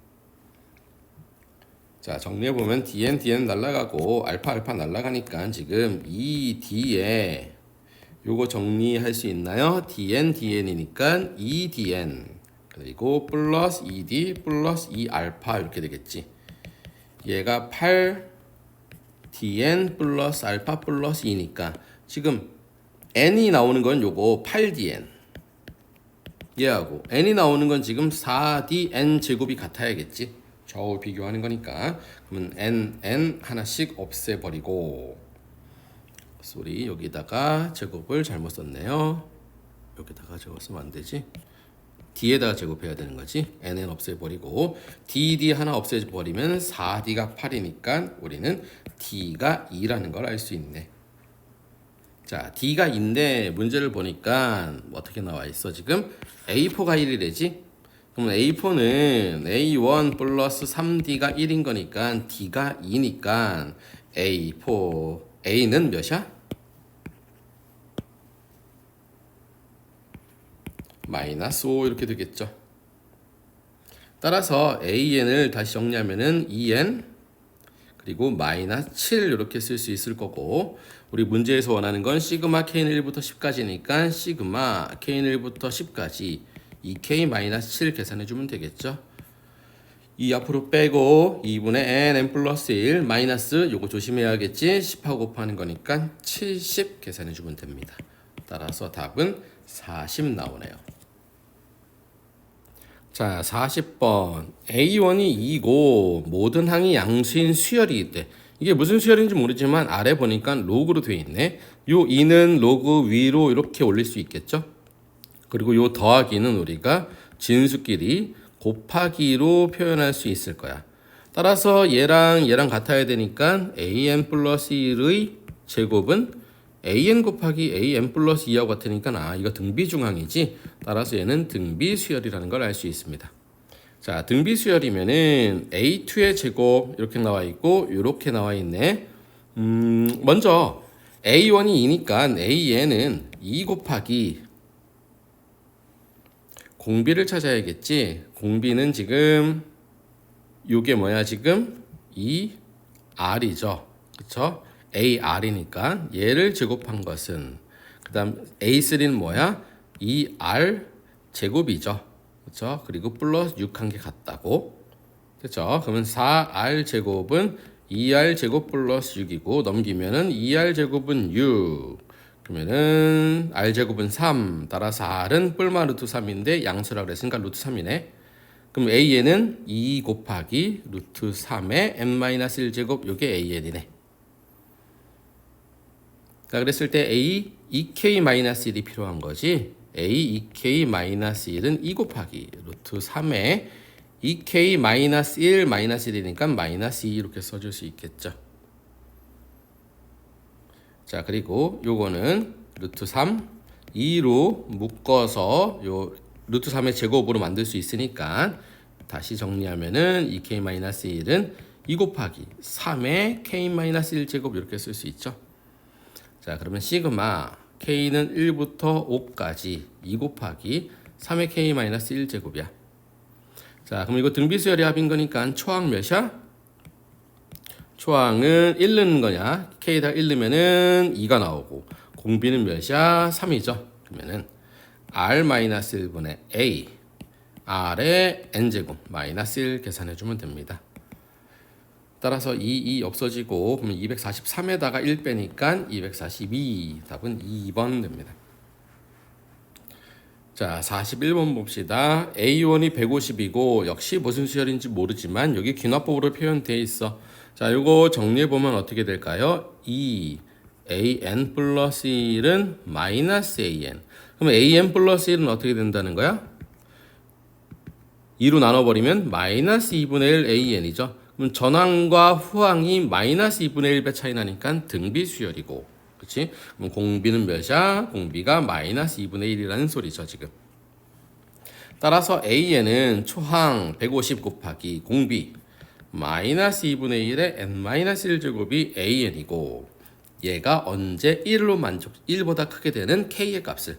자, 정리해보면 dn 날라가고 알파 날라가니까 지금 이 d에 요거 정리할 수 있나요? dn이니까 2dn 그리고 플러스 2d 플러스 2알파 이렇게 되겠지. 얘가 8dn 플러스 알파 플러스 2니까 지금 n이 나오는 건 요거 8dn 얘하고 n이 나오는 건 지금 4dn 제곱이 같아야겠지. 좌우 비교하는 거니까. 그러면 n 하나씩 없애버리고, 쏘리, 여기다가 제곱을 잘못 썼네요. 여기다가 제곱 쓰면 안 되지. d에다가 제곱해야 되는 거지. n은 없애버리고 dd 하나 없애버리면 4d가 8이니까 우리는 d가 2라는 걸 알 수 있네. 자, d가 2인데 문제를 보니까 어떻게 나와 있어 지금? a4가 1이래지? 그럼 a4는 a1 플러스 3d가 1인 거니까 d가 2니까 a4 a는 몇이야? 마이너스 5 이렇게 되겠죠. 따라서 an을 다시 정리하면은 2n 그리고 마이너스 7 이렇게 쓸 수 있을 거고, 우리 문제에서 원하는 건 시그마 k는 1부터 10까지니까 시그마 k는 1부터 10까지 2k 마이너스 7 계산해 주면 되겠죠. 이 앞으로 빼고 2분의 n 플러스 1 마이너스 요거 조심해야겠지. 10하고 곱하는 거니까 70 계산해 주면 됩니다. 따라서 답은 40 나오네요. 자, 40번. A1이 2고 모든 항이 양수인 수열이기 때, 이게 무슨 수열인지 모르지만 아래 보니까 로그로 되어 있네. 요 2는 로그 위로 이렇게 올릴 수 있겠죠. 그리고 요 더하기는 우리가 진수끼리 곱하기로 표현할 수 있을 거야. 따라서 얘랑 같아야 되니까 an 플러스 1의 제곱은 an 곱하기 an 플러스 2하고 같으니까 이거 등비중항이지. 따라서 얘는 등비수열이라는 걸 알 수 있습니다. 자, 등비수열이면은 a2의 제곱 이렇게 나와 있고 이렇게 나와 있네. 먼저 a1이 2니까 an은 2 곱하기 공비를 찾아야겠지. 공비는 지금 요게 뭐야 지금 2r이죠. 그쵸? AR이니까 얘를 제곱한 것은, 그 다음 A3는 뭐야? 2R 제곱이죠. 그쵸? 그리고 플러스 6 한 개 같다고. 그쵸? 그러면 4R 제곱은 2R 제곱 플러스 6이고 넘기면은 2R 제곱은 6. 그러면은 R 제곱은 3. 따라서 R은 뿔마 루트 3인데 양수라 그랬으니까 루트 3이네. 그럼 AN은 2 곱하기 루트 3의 n-1 제곱, 요게 AN이네. 자, 그랬을 때 A 2K-1이 필요한 거지. A 2K-1은 2 곱하기 루트 3에 2K-1 마이너스 1이니까 마이너스 2 이렇게 써줄 수 있겠죠. 자, 그리고 요거는 루트 3 2로 묶어서 요 루트 3의 제곱으로 만들 수 있으니까 다시 정리하면은 2K-1은 2 곱하기 3의 K-1 제곱 이렇게 쓸 수 있죠. 자, 그러면 시그마 k는 1부터 5까지 2 곱하기 3의 k-1 제곱이야. 자, 그럼 이거 등비수열의 합인 거니까 초항 몇이야? 초항은 1 넣는 거냐? k에다 1 넣으면은 2가 나오고, 공비는 몇이야? 3이죠. 그러면은 r-1분의 a r의 n제곱 마이너스 1 계산해 주면 됩니다. 따라서 2 없어지고, 그러면 243에다가 1 빼니까 242. 답은 2번 됩니다. 자, 41번 봅시다. A1이 150이고 역시 무슨 수열인지 모르지만 여기 귀납법으로 표현되어 있어. 자, 이거 정리해보면 어떻게 될까요? 2 an 플러스 1은 마이너스 an. 그럼 an 플러스 1은 어떻게 된다는 거야? 2로 나눠버리면 마이너스 2분의 1 an이죠. 그럼 전항과 후항이 마이너스 2분의 1배 차이 나니까 등비수열이고, 그치? 그럼 공비는 몇이야? 공비가 마이너스 2분의 1이라는 소리죠, 지금. 따라서 A에는 초항 150 곱하기 공비 마이너스 2분의 1의 n-1 제곱이 AN이고, 얘가 언제 1보다 크게 되는 K의 값을,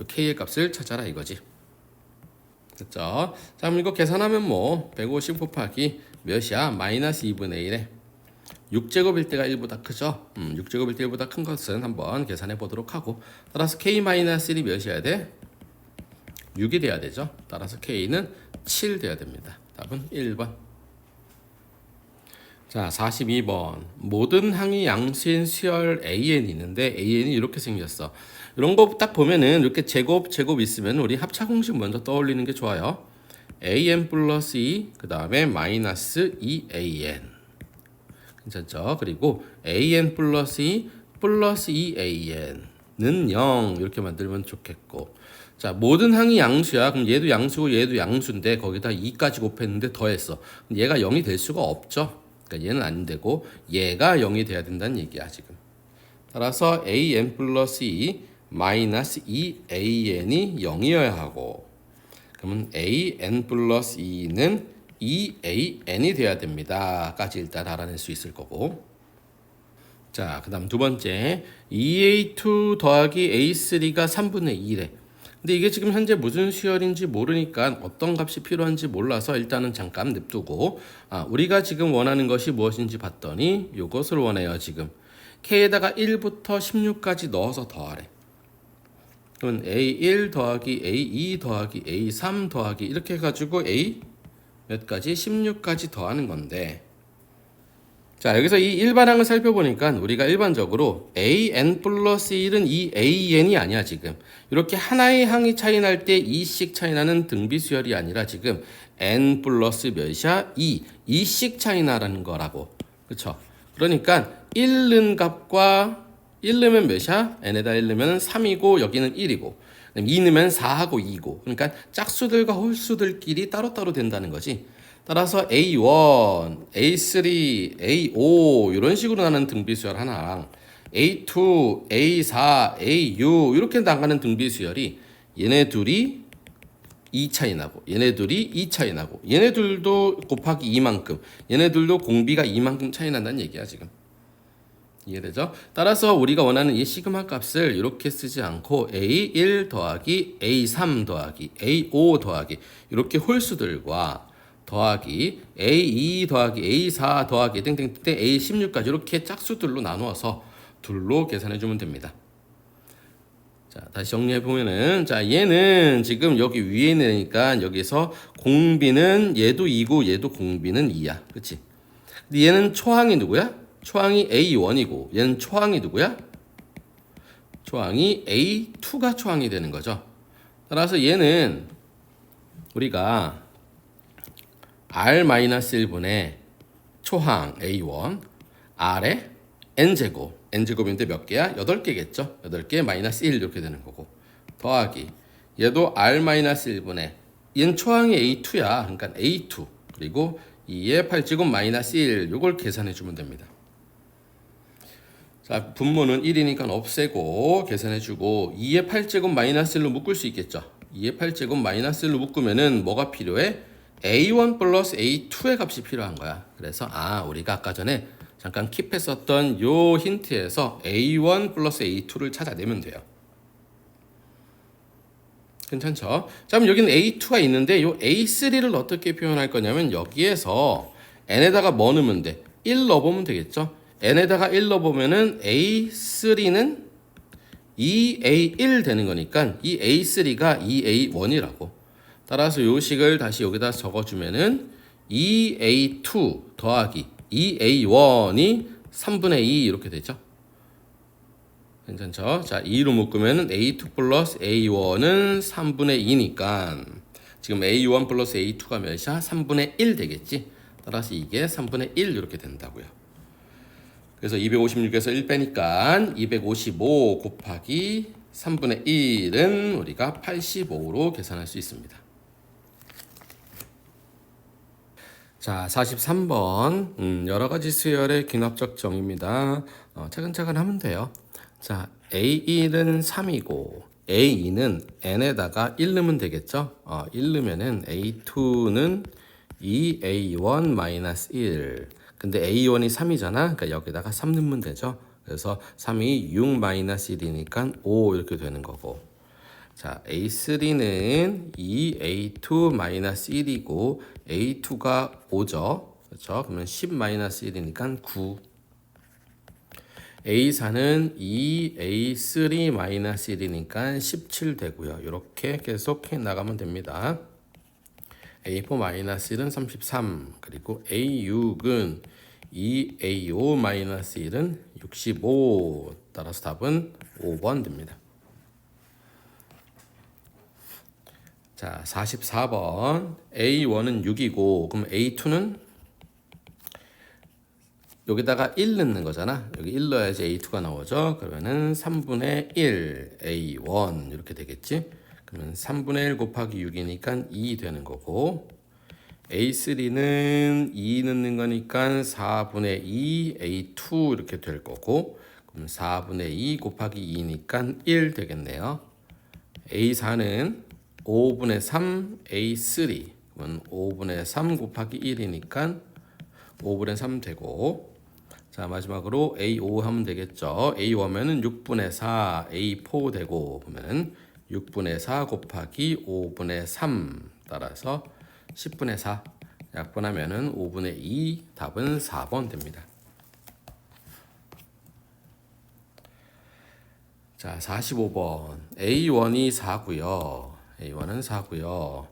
요 K의 값을 찾아라 이거지. 됐죠? 자, 그럼 이거 계산하면 뭐 150 곱하기 몇이야? 마이너스 2분의 1에 6제곱일 때가 1보다 크죠? 6제곱일 때 1보다 큰 것은 한번 계산해 보도록 하고, 따라서 K-1이 몇이어야 돼? 6이 돼야 되죠? 따라서 K는 7 돼야 됩니다. 답은 1번. 자, 42번. 모든 항이 양수인 수열 AN이 있는데 AN이 이렇게 생겼어. 이런 거 딱 보면은 이렇게 제곱 있으면 우리 합차 공식 먼저 떠올리는 게 좋아요. AN 플러스 2, 그 다음에 마이너스 2AN. 괜찮죠? 그리고 AN 플러스 2 플러스 2AN은 0 이렇게 만들면 좋겠고. 자, 모든 항이 양수야. 그럼 얘도 양수고 얘도 양수인데 거기다 2까지 곱했는데 더했어. 얘가 0이 될 수가 없죠. 그러니까 얘는 안 되고 얘가 0이 돼야 된다는 얘기야 지금. 따라서 AN 플러스 2 마이너스 2AN이 0이어야 하고, 그러면 AN 플러스 2는 2AN이 돼야 됩니다 까지 일단 알아낼 수 있을 거고. 자, 그 다음 두 번째, 2A2 더하기 A3가 3분의 2래. 근데 이게 지금 현재 무슨 수열인지 모르니까 어떤 값이 필요한지 몰라서 일단은 잠깐 냅두고, 우리가 지금 원하는 것이 무엇인지 봤더니 이것을 원해요 지금. K에다가 1부터 16까지 넣어서 더하래. 그러면 A1 더하기 A2 더하기 A3 더하기 이렇게 해가지고 A 몇 가지? 16까지 더하는 건데, 자, 여기서 이 일반항을 살펴보니까 우리가 일반적으로 AN 플러스 1은 이 AN이 아니야 지금. 이렇게 하나의 항이 차이 날 때 2씩 차이 나는 등비수열이 아니라 지금 N 플러스 몇이야? 2씩 차이 나라는 거라고. 그렇죠? 그러니까 1 넣은 값과 1 넣으면 몇이야? N에다 1 넣으면 3이고 여기는 1이고, 2 넣으면 4하고 2고. 그러니까 짝수들과 홀수들끼리 따로따로 된다는 거지. 따라서 A1, A3, A5 이런 식으로 나가는 등비수열 하나랑 A2, A4, AU 이렇게 나가는 등비수열이 얘네 둘이 2 차이 나고 얘네 둘이 2 차이 나고 얘네 둘도 곱하기 2만큼 얘네 둘도 공비가 2만큼 차이 난다는 얘기야 지금. 이해되죠? 따라서 우리가 원하는 이 시그마 값을 이렇게 쓰지 않고 A1 더하기 A3 더하기 A5 더하기 이렇게 홀수들과 더하기 A2 더하기 A4 더하기 땡땡땡 A16까지 이렇게 짝수들로 나누어서 둘로 계산해 주면 됩니다. 자, 다시 정리해 보면은, 자, 얘는 지금 여기 위에 있으니까 여기서 공비는 얘도 2고 얘도 공비는 2야. 그치? 근데 얘는 초항이 누구야? 초항이 A1이고 얘는 초항이 누구야? 초항이 A2가 초항이 되는 거죠. 따라서 얘는 우리가 R-1분의 초항 A1 R에 N제곱, N제곱인데 몇 개야? 8개겠죠? 8개 마이너스 1 이렇게 되는 거고, 더하기 얘도 R-1분의 얘는 초항이 A2야. 그러니까 A2 그리고 2의 8제곱 마이너스 1 이걸 계산해 주면 됩니다. 자, 분모는 1이니까 없애고 계산해 주고 2의 8제곱 마이너스 1로 묶을 수 있겠죠? 2의 8제곱 마이너스 1로 묶으면은 뭐가 필요해? A1 플러스 A2의 값이 필요한 거야. 그래서 우리가 아까 전에 잠깐 킵했었던 요 힌트에서 A1 플러스 A2를 찾아내면 돼요. 괜찮죠? 자, 그럼 여기는 A2가 있는데 요 A3를 어떻게 표현할 거냐면 여기에서 N에다가 뭐 넣으면 돼? 1 넣어보면 되겠죠? N에다가 1 넣어보면은 A3는 2A1 되는 거니까 이 A3가 2A1이라고. 따라서 요 식을 다시 여기다 적어주면은 2A2 더하기 2A1이 3분의 2 이렇게 되죠. 괜찮죠? 자, 2로 묶으면 A2 플러스 A1은 3분의 2니까 지금 A1 플러스 A2가 몇이야? 3분의 1 되겠지? 따라서 이게 3분의 1 이렇게 된다고요. 그래서 256에서 1 빼니까 255 곱하기 3분의 1은 우리가 85로 계산할 수 있습니다. 자, 43번 여러 가지 수열의 귀납적 정의입니다. 차근차근 하면 돼요. 자, A1은 3이고 A2는 N에다가 1 넣으면 되겠죠? 1 넣으면은 A2는 2A1 마이너스 1. 근데 A1이 3이잖아. 그러니까 여기다가 3 넣으면 되죠. 그래서 3이 6 마이너스 1이니까 5 이렇게 되는 거고. 자, A3는 2A2 마이너스 1이고 A2가 5죠. 그렇죠? 그러면 10 마이너스 1이니까 9. A4는 2A3 마이너스 1이니까 17 되고요. 이렇게 계속 해 나가면 됩니다. A4 마이너스 1은 33. 그리고 A6은 2A5-1은 65. 따라서 답은 5번 됩니다. 자, 44번. A1은 6이고 그럼 A2는 여기다가 1 넣는 거잖아. 여기 1 넣어야지 A2가 나오죠. 그러면은 3분의 1 A1 이렇게 되겠지. 그러면 3분의 1 곱하기 6이니까 2 되는 거고, A3는 2 넣는 거니까 4분의 2 A2 이렇게 될 거고, 그럼 4분의 2 곱하기 2니까 1 되겠네요. A4는 5분의 3 A3, 그러면 5분의 3 곱하기 1이니까 5분의 3 되고, 자 마지막으로 A5 하면 되겠죠. A5 하면은 6분의 4 A4 되고, 그러면 6분의 4 곱하기 5분의 3 따라서 10분의 4 약분하면은 5분의 2 답은 4번 됩니다. 자 45번 A1이 4고요. A1은 4고요.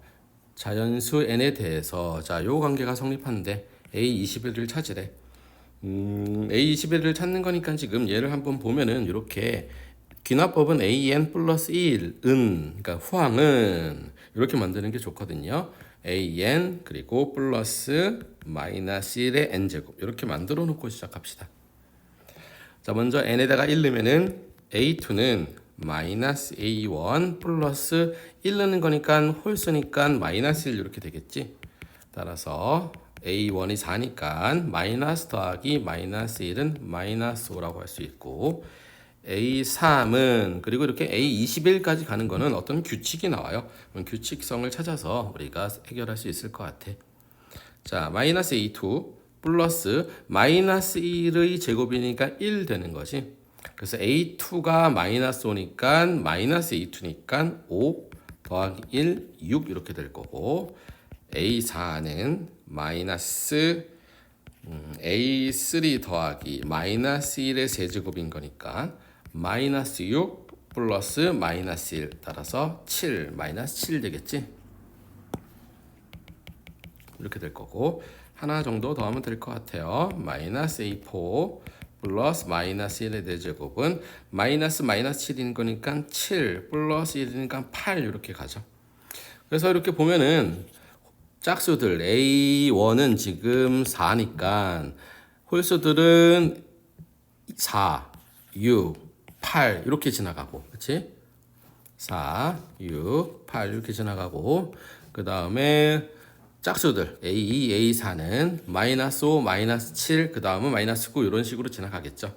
자연수 n에 대해서 요 관계가 성립하는데 A21을 찾으래. A21을 찾는 거니까 지금 얘를 한번 보면은 이렇게 귀납법은 AN 플러스 1은, 그러니까 후항은 이렇게 만드는 게 좋거든요. AN 그리고 플러스 마이너스 1의 n제곱 이렇게 만들어 놓고 시작합시다. 자 먼저 n에다가 1 넣으면은 A2는 마이너스 A1 플러스 1 넣는 거니까 홀수니까 마이너스 1 이렇게 되겠지. 따라서 A1이 4니까 마이너스 더하기 마이너스 1은 마이너스 5라고 할 수 있고, A3은 그리고 이렇게 A21까지 가는 거는 어떤 규칙이 나와요. 그럼 규칙성을 찾아서 우리가 해결할 수 있을 것 같아. 자 마이너스 A2 플러스 마이너스 1의 제곱이니까 1 되는 거지. 그래서 A2가 마이너스 5니까 마이너스 A2니까 5 더하기 1 6 이렇게 될 거고, A4는 마이너스 A3 더하기 마이너스 1의 세제곱인 거니까 마이너스 6 플러스 마이너스 1 따라서 7 마이너스 7 되겠지. 이렇게 될 거고, 하나 정도 더 하면 될 것 같아요. 마이너스 A4 플러스 마이너스 1의 대제곱은 마이너스 마이너스 7인 거니까 7 플러스 1이니까 8 이렇게 가죠. 그래서 이렇게 보면은 짝수들 A1은 지금 4니까 홀수들은 4, 6, 8 이렇게 지나가고, 그렇지? 4, 6, 8 이렇게 지나가고, 그 다음에 짝수들 A2, A4는 마이너스 5, 마이너스 7, 그 다음은 마이너스 9 이런 식으로 지나가겠죠.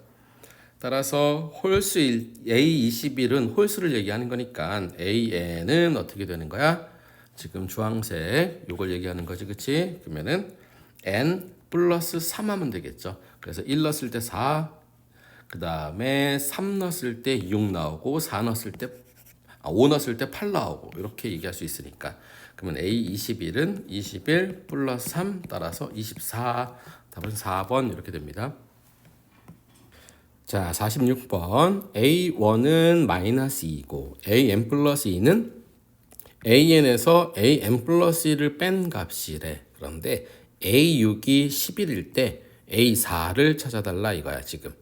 따라서 홀수 A21은 홀수를 얘기하는 거니까 AN은 어떻게 되는 거야? 지금 주황색 요걸 얘기하는 거지, 그치? 그러면은 n 플러스 3 하면 되겠죠. 그래서 1 넣었을 때 4, 그 다음에 3 넣었을 때 6 나오고 4 넣었을 때 5 넣었을 때 8 나오고 이렇게 얘기할 수 있으니까, 그러면 A21은 21 플러스 3 따라서 24, 답은 4번 이렇게 됩니다. 자 46번 A1은 마이너스 2고 AN 플러스 2는 AN에서 AN 플러스 1을 뺀 값이래. 그런데 A6이 11일 때 A4를 찾아달라 이거야 지금.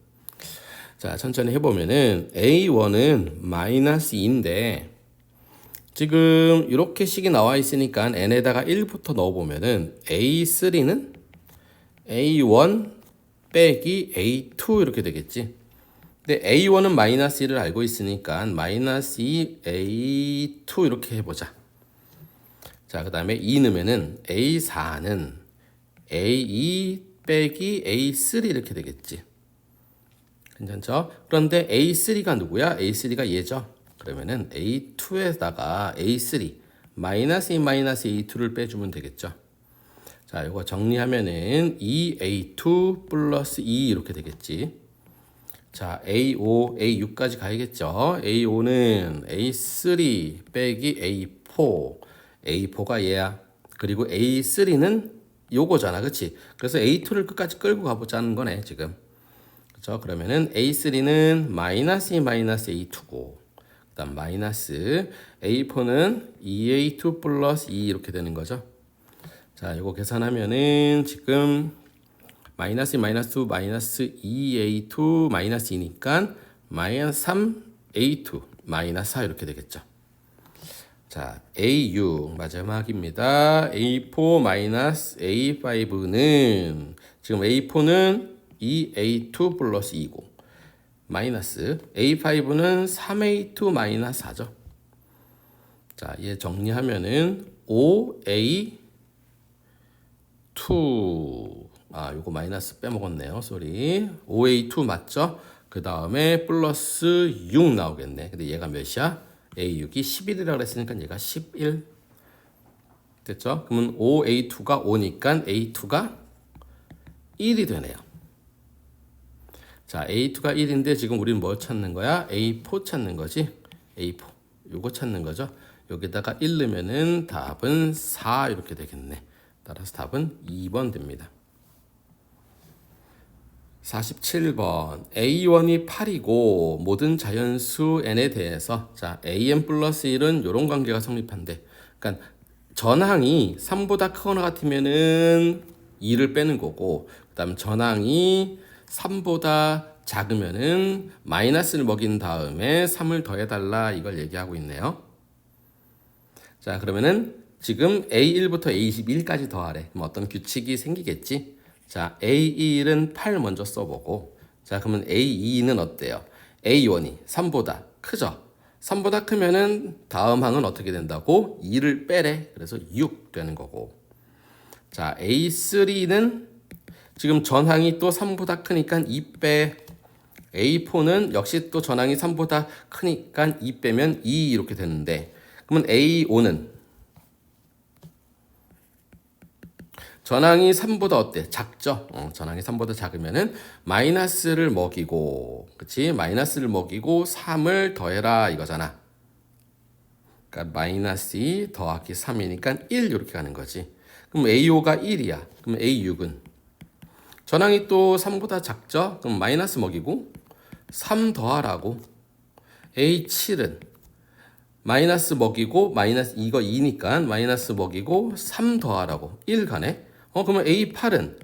자 천천히 해보면은 A1은 마이너스 2인데 지금 이렇게 식이 나와 있으니까 n에다가 1부터 넣어보면은 A3는 A1 빼기 A2 이렇게 되겠지. 근데 A1은 마이너스 1을 알고 있으니까 마이너스 2 A2 이렇게 해보자. 자, 그 다음에 2 넣으면은 A4는 A2 빼기 A3 이렇게 되겠지. 괜찮죠? 그런데 A3가 누구야? A3가 얘죠. 그러면은 A2에다가 A3 마이너스 2 마이너스 A2를 빼주면 되겠죠. 자, 이거 정리하면은 2A2 플러스 2 이렇게 되겠지. 자, A5, A6까지 가야겠죠. A5는 A3 빼기 A4, A4가 얘야. 그리고 A3는 요거잖아, 그렇지? 그래서 A2를 끝까지 끌고 가보자는 거네 지금. 그렇죠? 그러면은 A3는 마이너스 2 마이너스 A2고, 그다음 마이너스 A4는 2A2 플러스 2 이렇게 되는 거죠. 자, 이거 계산하면은 지금 마이너스 마이너스 2 마이너스 2a2 마이너스 2니까 마이너스 3a2 마이너스 4 이렇게 되겠죠. 자, A6 마지막입니다. A4 마이너스 A5는 지금 A4는 2A2 플러스 2고 마이너스 A5는 3A2 마이너스 4죠. 자, 얘 정리하면은 5A2 요거 마이너스 빼먹었네요. 쏘리. 5A2 맞죠? 그 다음에 플러스 6 나오겠네. 근데 얘가 몇이야? A6이 11이라고 그랬으니까 얘가 11 됐죠? 그러면 5A2가 5니까 A2가 1이 되네요. 자, A2가 1인데 지금 우리는 뭘 찾는 거야? A4 찾는 거지? A4 요거 찾는 거죠? 여기다가 1 넣으면은 답은 4 이렇게 되겠네. 따라서 답은 2번 됩니다. 47번 A1이 8이고 모든 자연수 n에 대해서 자 an 플러스 1은 이런 관계가 성립한대. 그러니까 전항이 3보다 크거나 같으면은 2를 빼는 거고 그 다음 전항이 3보다 작으면은 마이너스를 먹인 다음에 3을 더해달라 이걸 얘기하고 있네요. 자 그러면은 지금 A1부터 A21까지 더하래. 그럼 어떤 규칙이 생기겠지? 자, A1은 8 먼저 써보고 자 그러면 A2는 어때요? A1이 3보다 크죠? 3보다 크면은 다음 항은 어떻게 된다고? 2를 빼래. 그래서 6 되는 거고 자 A3는 지금 전항이 또 3보다 크니까 2 빼. A4는 역시 또 전항이 3보다 크니까 2 빼면 2 이렇게 되는데 그러면 A5는 전항이 3보다 어때? 작죠? 전항이 3보다 작으면은 마이너스를 먹이고, 그치? 마이너스를 먹이고 3을 더해라 이거잖아. 그러니까 마이너스 2 더하기 3이니까 1 이렇게 가는 거지. 그럼 A5가 1이야. 그럼 A6은 전항이 또 3보다 작죠? 그럼 마이너스 먹이고 3 더하라고. A7은 마이너스 먹이고 마이너스 이거 2니까 마이너스 먹이고 3 더하라고. 1 가네. 그러면 A8은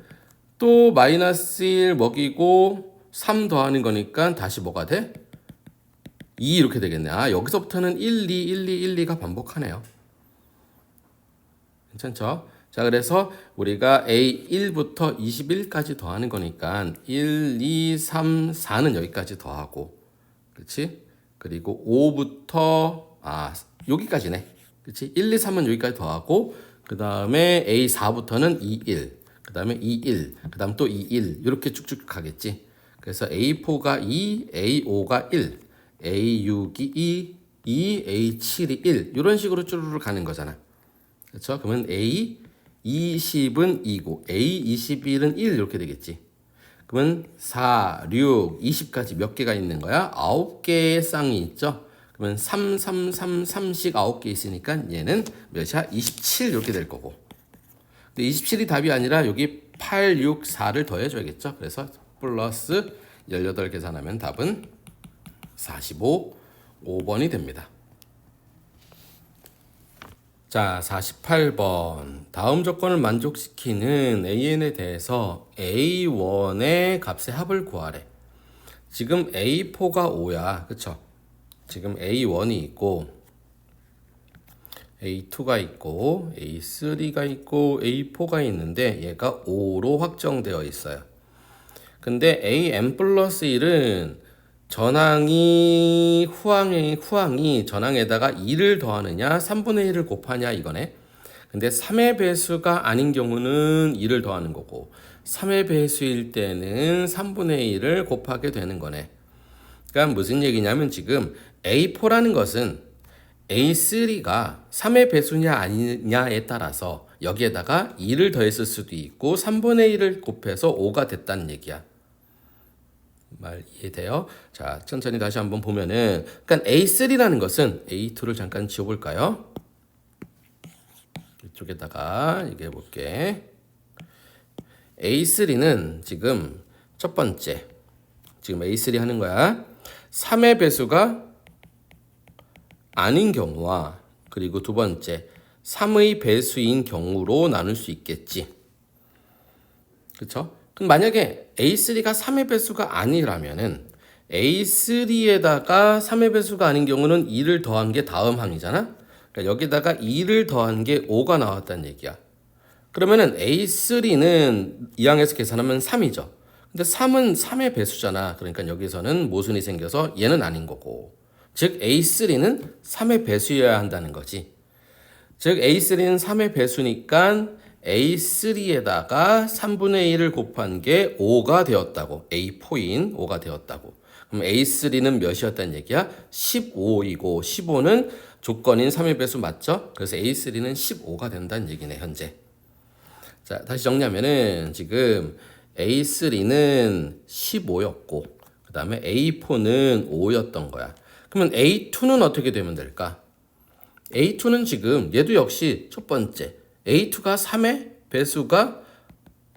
또 마이너스 1 먹이고 3 더하는 거니까 다시 뭐가 돼? 2 이렇게 되겠네. 아, 여기서부터는 1, 2, 1, 2, 1, 2가 반복하네요. 괜찮죠? 자, 그래서 우리가 A1부터 21까지 더하는 거니까 1, 2, 3, 4는 여기까지 더하고 그렇지? 그리고 5부터 여기까지네. 그렇지? 1, 2, 3은 여기까지 더하고 그 다음에 A4부터는 2, 1, 그 다음에 2, 1, 그 다음 또 2, 1 이렇게 쭉쭉 가겠지. 그래서 A4가 2, A5가 1, A6이 2, A7이 1 이런 식으로 쭈루루 가는 거잖아. 그렇죠? 그러면 A20은 2고 A21은 1 이렇게 되겠지. 그러면 4, 6, 20까지 몇 개가 있는 거야? 9개의 쌍이 있죠. 그러면 3, 3, 3, 3씩 9개 있으니까 얘는 몇이야? 27 이렇게 될 거고. 근데 27이 답이 아니라 여기 8, 6, 4를 더해줘야겠죠. 그래서 플러스 18 계산하면 답은 45, 5번이 됩니다. 자, 48번. 다음 조건을 만족시키는 AN에 대해서 A1의 값의 합을 구하래. 지금 A4가 5야. 그쵸? 지금 A1이 있고 A2가 있고 A3가 있고 A4가 있는데 얘가 5로 확정되어 있어요. 근데 AN 플러스 1은 전항이 후항이 전항에다가 2를 더하느냐 3분의 1을 곱하냐 이거네. 근데 3의 배수가 아닌 경우는 2를 더하는 거고 3의 배수일 때는 3분의 1을 곱하게 되는 거네. 그러니까 무슨 얘기냐면 지금 A4라는 것은 A3가 3의 배수냐 아니냐에 따라서 여기에다가 2를 더했을 수도 있고 3분의 1을 곱해서 5가 됐다는 얘기야. 말 이해돼요? 자, 천천히 다시 한번 보면은 그러니까 A3라는 것은 A2를 잠깐 지워볼까요? 이쪽에다가 얘기해 볼게. A3는 지금 첫 번째 지금 A3 하는 거야. 3의 배수가 아닌 경우와 그리고 두 번째 3의 배수인 경우로 나눌 수 있겠지. 그렇죠? 그럼 만약에 A3가 3의 배수가 아니라면은 A3에다가 3의 배수가 아닌 경우는 2를 더한 게 다음 항이잖아. 그러니까 여기다가 2를 더한 게 5가 나왔다는 얘기야. 그러면은 A3는 이 항에서 계산하면 3이죠. 근데 3은 3의 배수잖아. 그러니까 여기서는 모순이 생겨서 얘는 아닌 거고. 즉 A3는 3의 배수여야 한다는 거지. 즉 A3는 3의 배수니까 A3에다가 3분의 1을 곱한 게 5가 되었다고. A4인 5가 되었다고. 그럼 A3는 몇이었다는 얘기야? 15이고 15는 조건인 3의 배수 맞죠? 그래서 A3는 15가 된다는 얘기네, 현재. 자, 다시 정리하면은 지금 A3는 15였고 그 다음에 A4는 5였던 거야. 그러면 A2는 어떻게 되면 될까? A2는 지금 얘도 역시 첫 번째 A2가 3의 배수가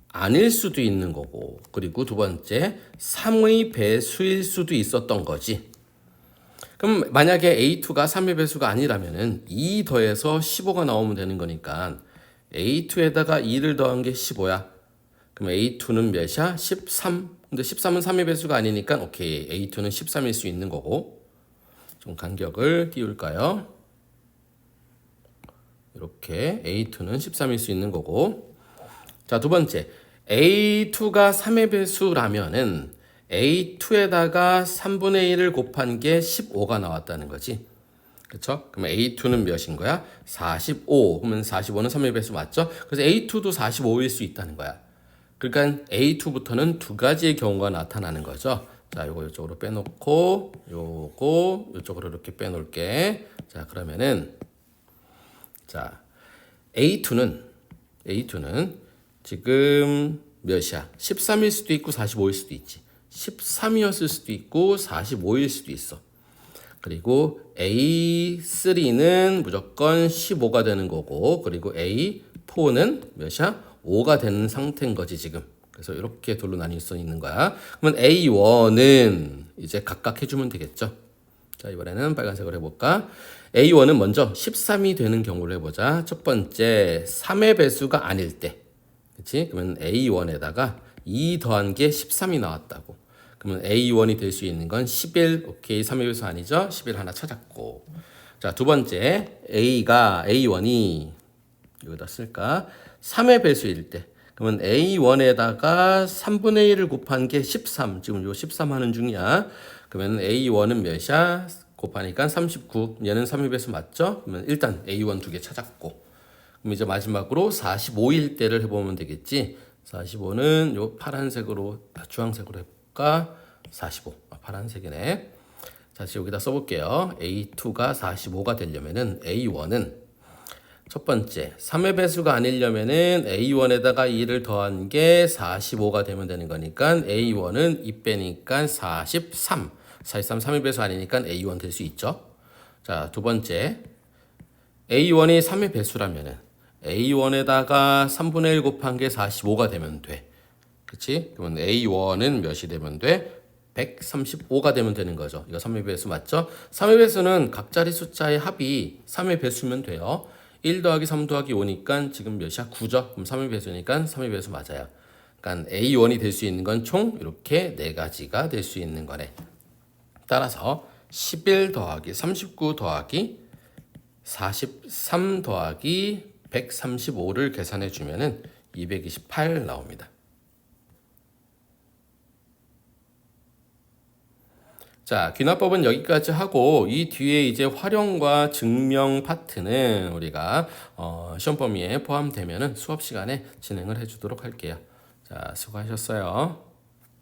아닐 수도 있는 거고 그리고 두 번째 3의 배수일 수도 있었던 거지. 그럼 만약에 A2가 3의 배수가 아니라면은 2 더해서 15가 나오면 되는 거니까 A2에다가 2를 더한 게 15야. 그럼 A2는 몇이야? 13. 근데 13은 3의 배수가 아니니까 오케이. A2는 13일 수 있는 거고. 좀 간격을 띄울까요? 이렇게 A2는 13일 수 있는 거고. 자, 두 번째. A2가 3의 배수라면은 A2에다가 3분의 1을 곱한 게 15가 나왔다는 거지. 그렇죠? 그럼 A2는 몇인 거야? 45. 그러면 45는 3의 배수 맞죠? 그래서 A2도 45일 수 있다는 거야. 그러니까 A2부터는 두 가지의 경우가 나타나는 거죠. 자, 요거 이쪽으로 빼놓고 요거 이쪽으로 이렇게 빼놓을게. 자, 그러면은 자, A2는 지금 몇이야? 13일 수도 있고 45일 수도 있지. 13이었을 수도 있고 45일 수도 있어. 그리고 A3는 무조건 15가 되는 거고 그리고 A4는 몇이야? 5가 되는 상태인 거지 지금. 그래서 이렇게 둘로 나뉠 수 있는 거야. 그러면 A1은 이제 각각 해주면 되겠죠. 자, 이번에는 빨간색으로 해볼까? A1은 먼저 13이 되는 경우를 해보자. 첫 번째 3의 배수가 아닐 때. 그치? 그러면 A1에다가 2 더한 게 13이 나왔다고. 그러면 A1이 될 수 있는 건 11. 오케이. 3의 배수 아니죠? 11 하나 찾았고. 자, 두 번째 A1이 여기다 쓸까? 3의 배수일 때. 그러면 A1에다가 3분의 1을 곱한 게 13. 지금 요 13 하는 중이야. 그러면 A1은 몇이야? 곱하니까 39. 얘는 3의 배수 맞죠? 그러면 일단 A1 두 개 찾았고. 그럼 이제 마지막으로 45일 때를 해보면 되겠지. 45는 요 파란색으로, 주황색으로 해볼까? 45. 파란색이네. 다시 여기다 써볼게요. A2가 45가 되려면은 A1은 첫 번째 3의 배수가 아니려면은 A1에다가 2를 더한 게 45가 되면 되는 거니까 A1은 2 빼니까 43. 43 3의 배수 아니니까 A1 될 수 있죠. 자, 두 번째 A1이 3의 배수라면은 A1에다가 3분의 1 곱한 게 45가 되면 돼. 그치? 그러면 A1은 몇이 되면 돼? 135가 되면 되는 거죠. 이거 3의 배수 맞죠? 3의 배수는 각자리 숫자의 합이 3의 배수면 돼요. 1 더하기 3 더하기 5니까 지금 몇이야? 9죠? 그럼 3의 배수니까 3의 배수 맞아요. 그러니까 A1이 될 수 있는 건 총 이렇게 4가지가 될 수 있는 거네. 따라서 11 더하기 39 더하기 43 더하기 135를 계산해 주면은 228 나옵니다. 자, 귀납법은 여기까지 하고 이 뒤에 이제 활용과 증명 파트는 우리가 시험 범위에 포함되면은 수업 시간에 진행을 해 주도록 할게요. 자, 수고하셨어요.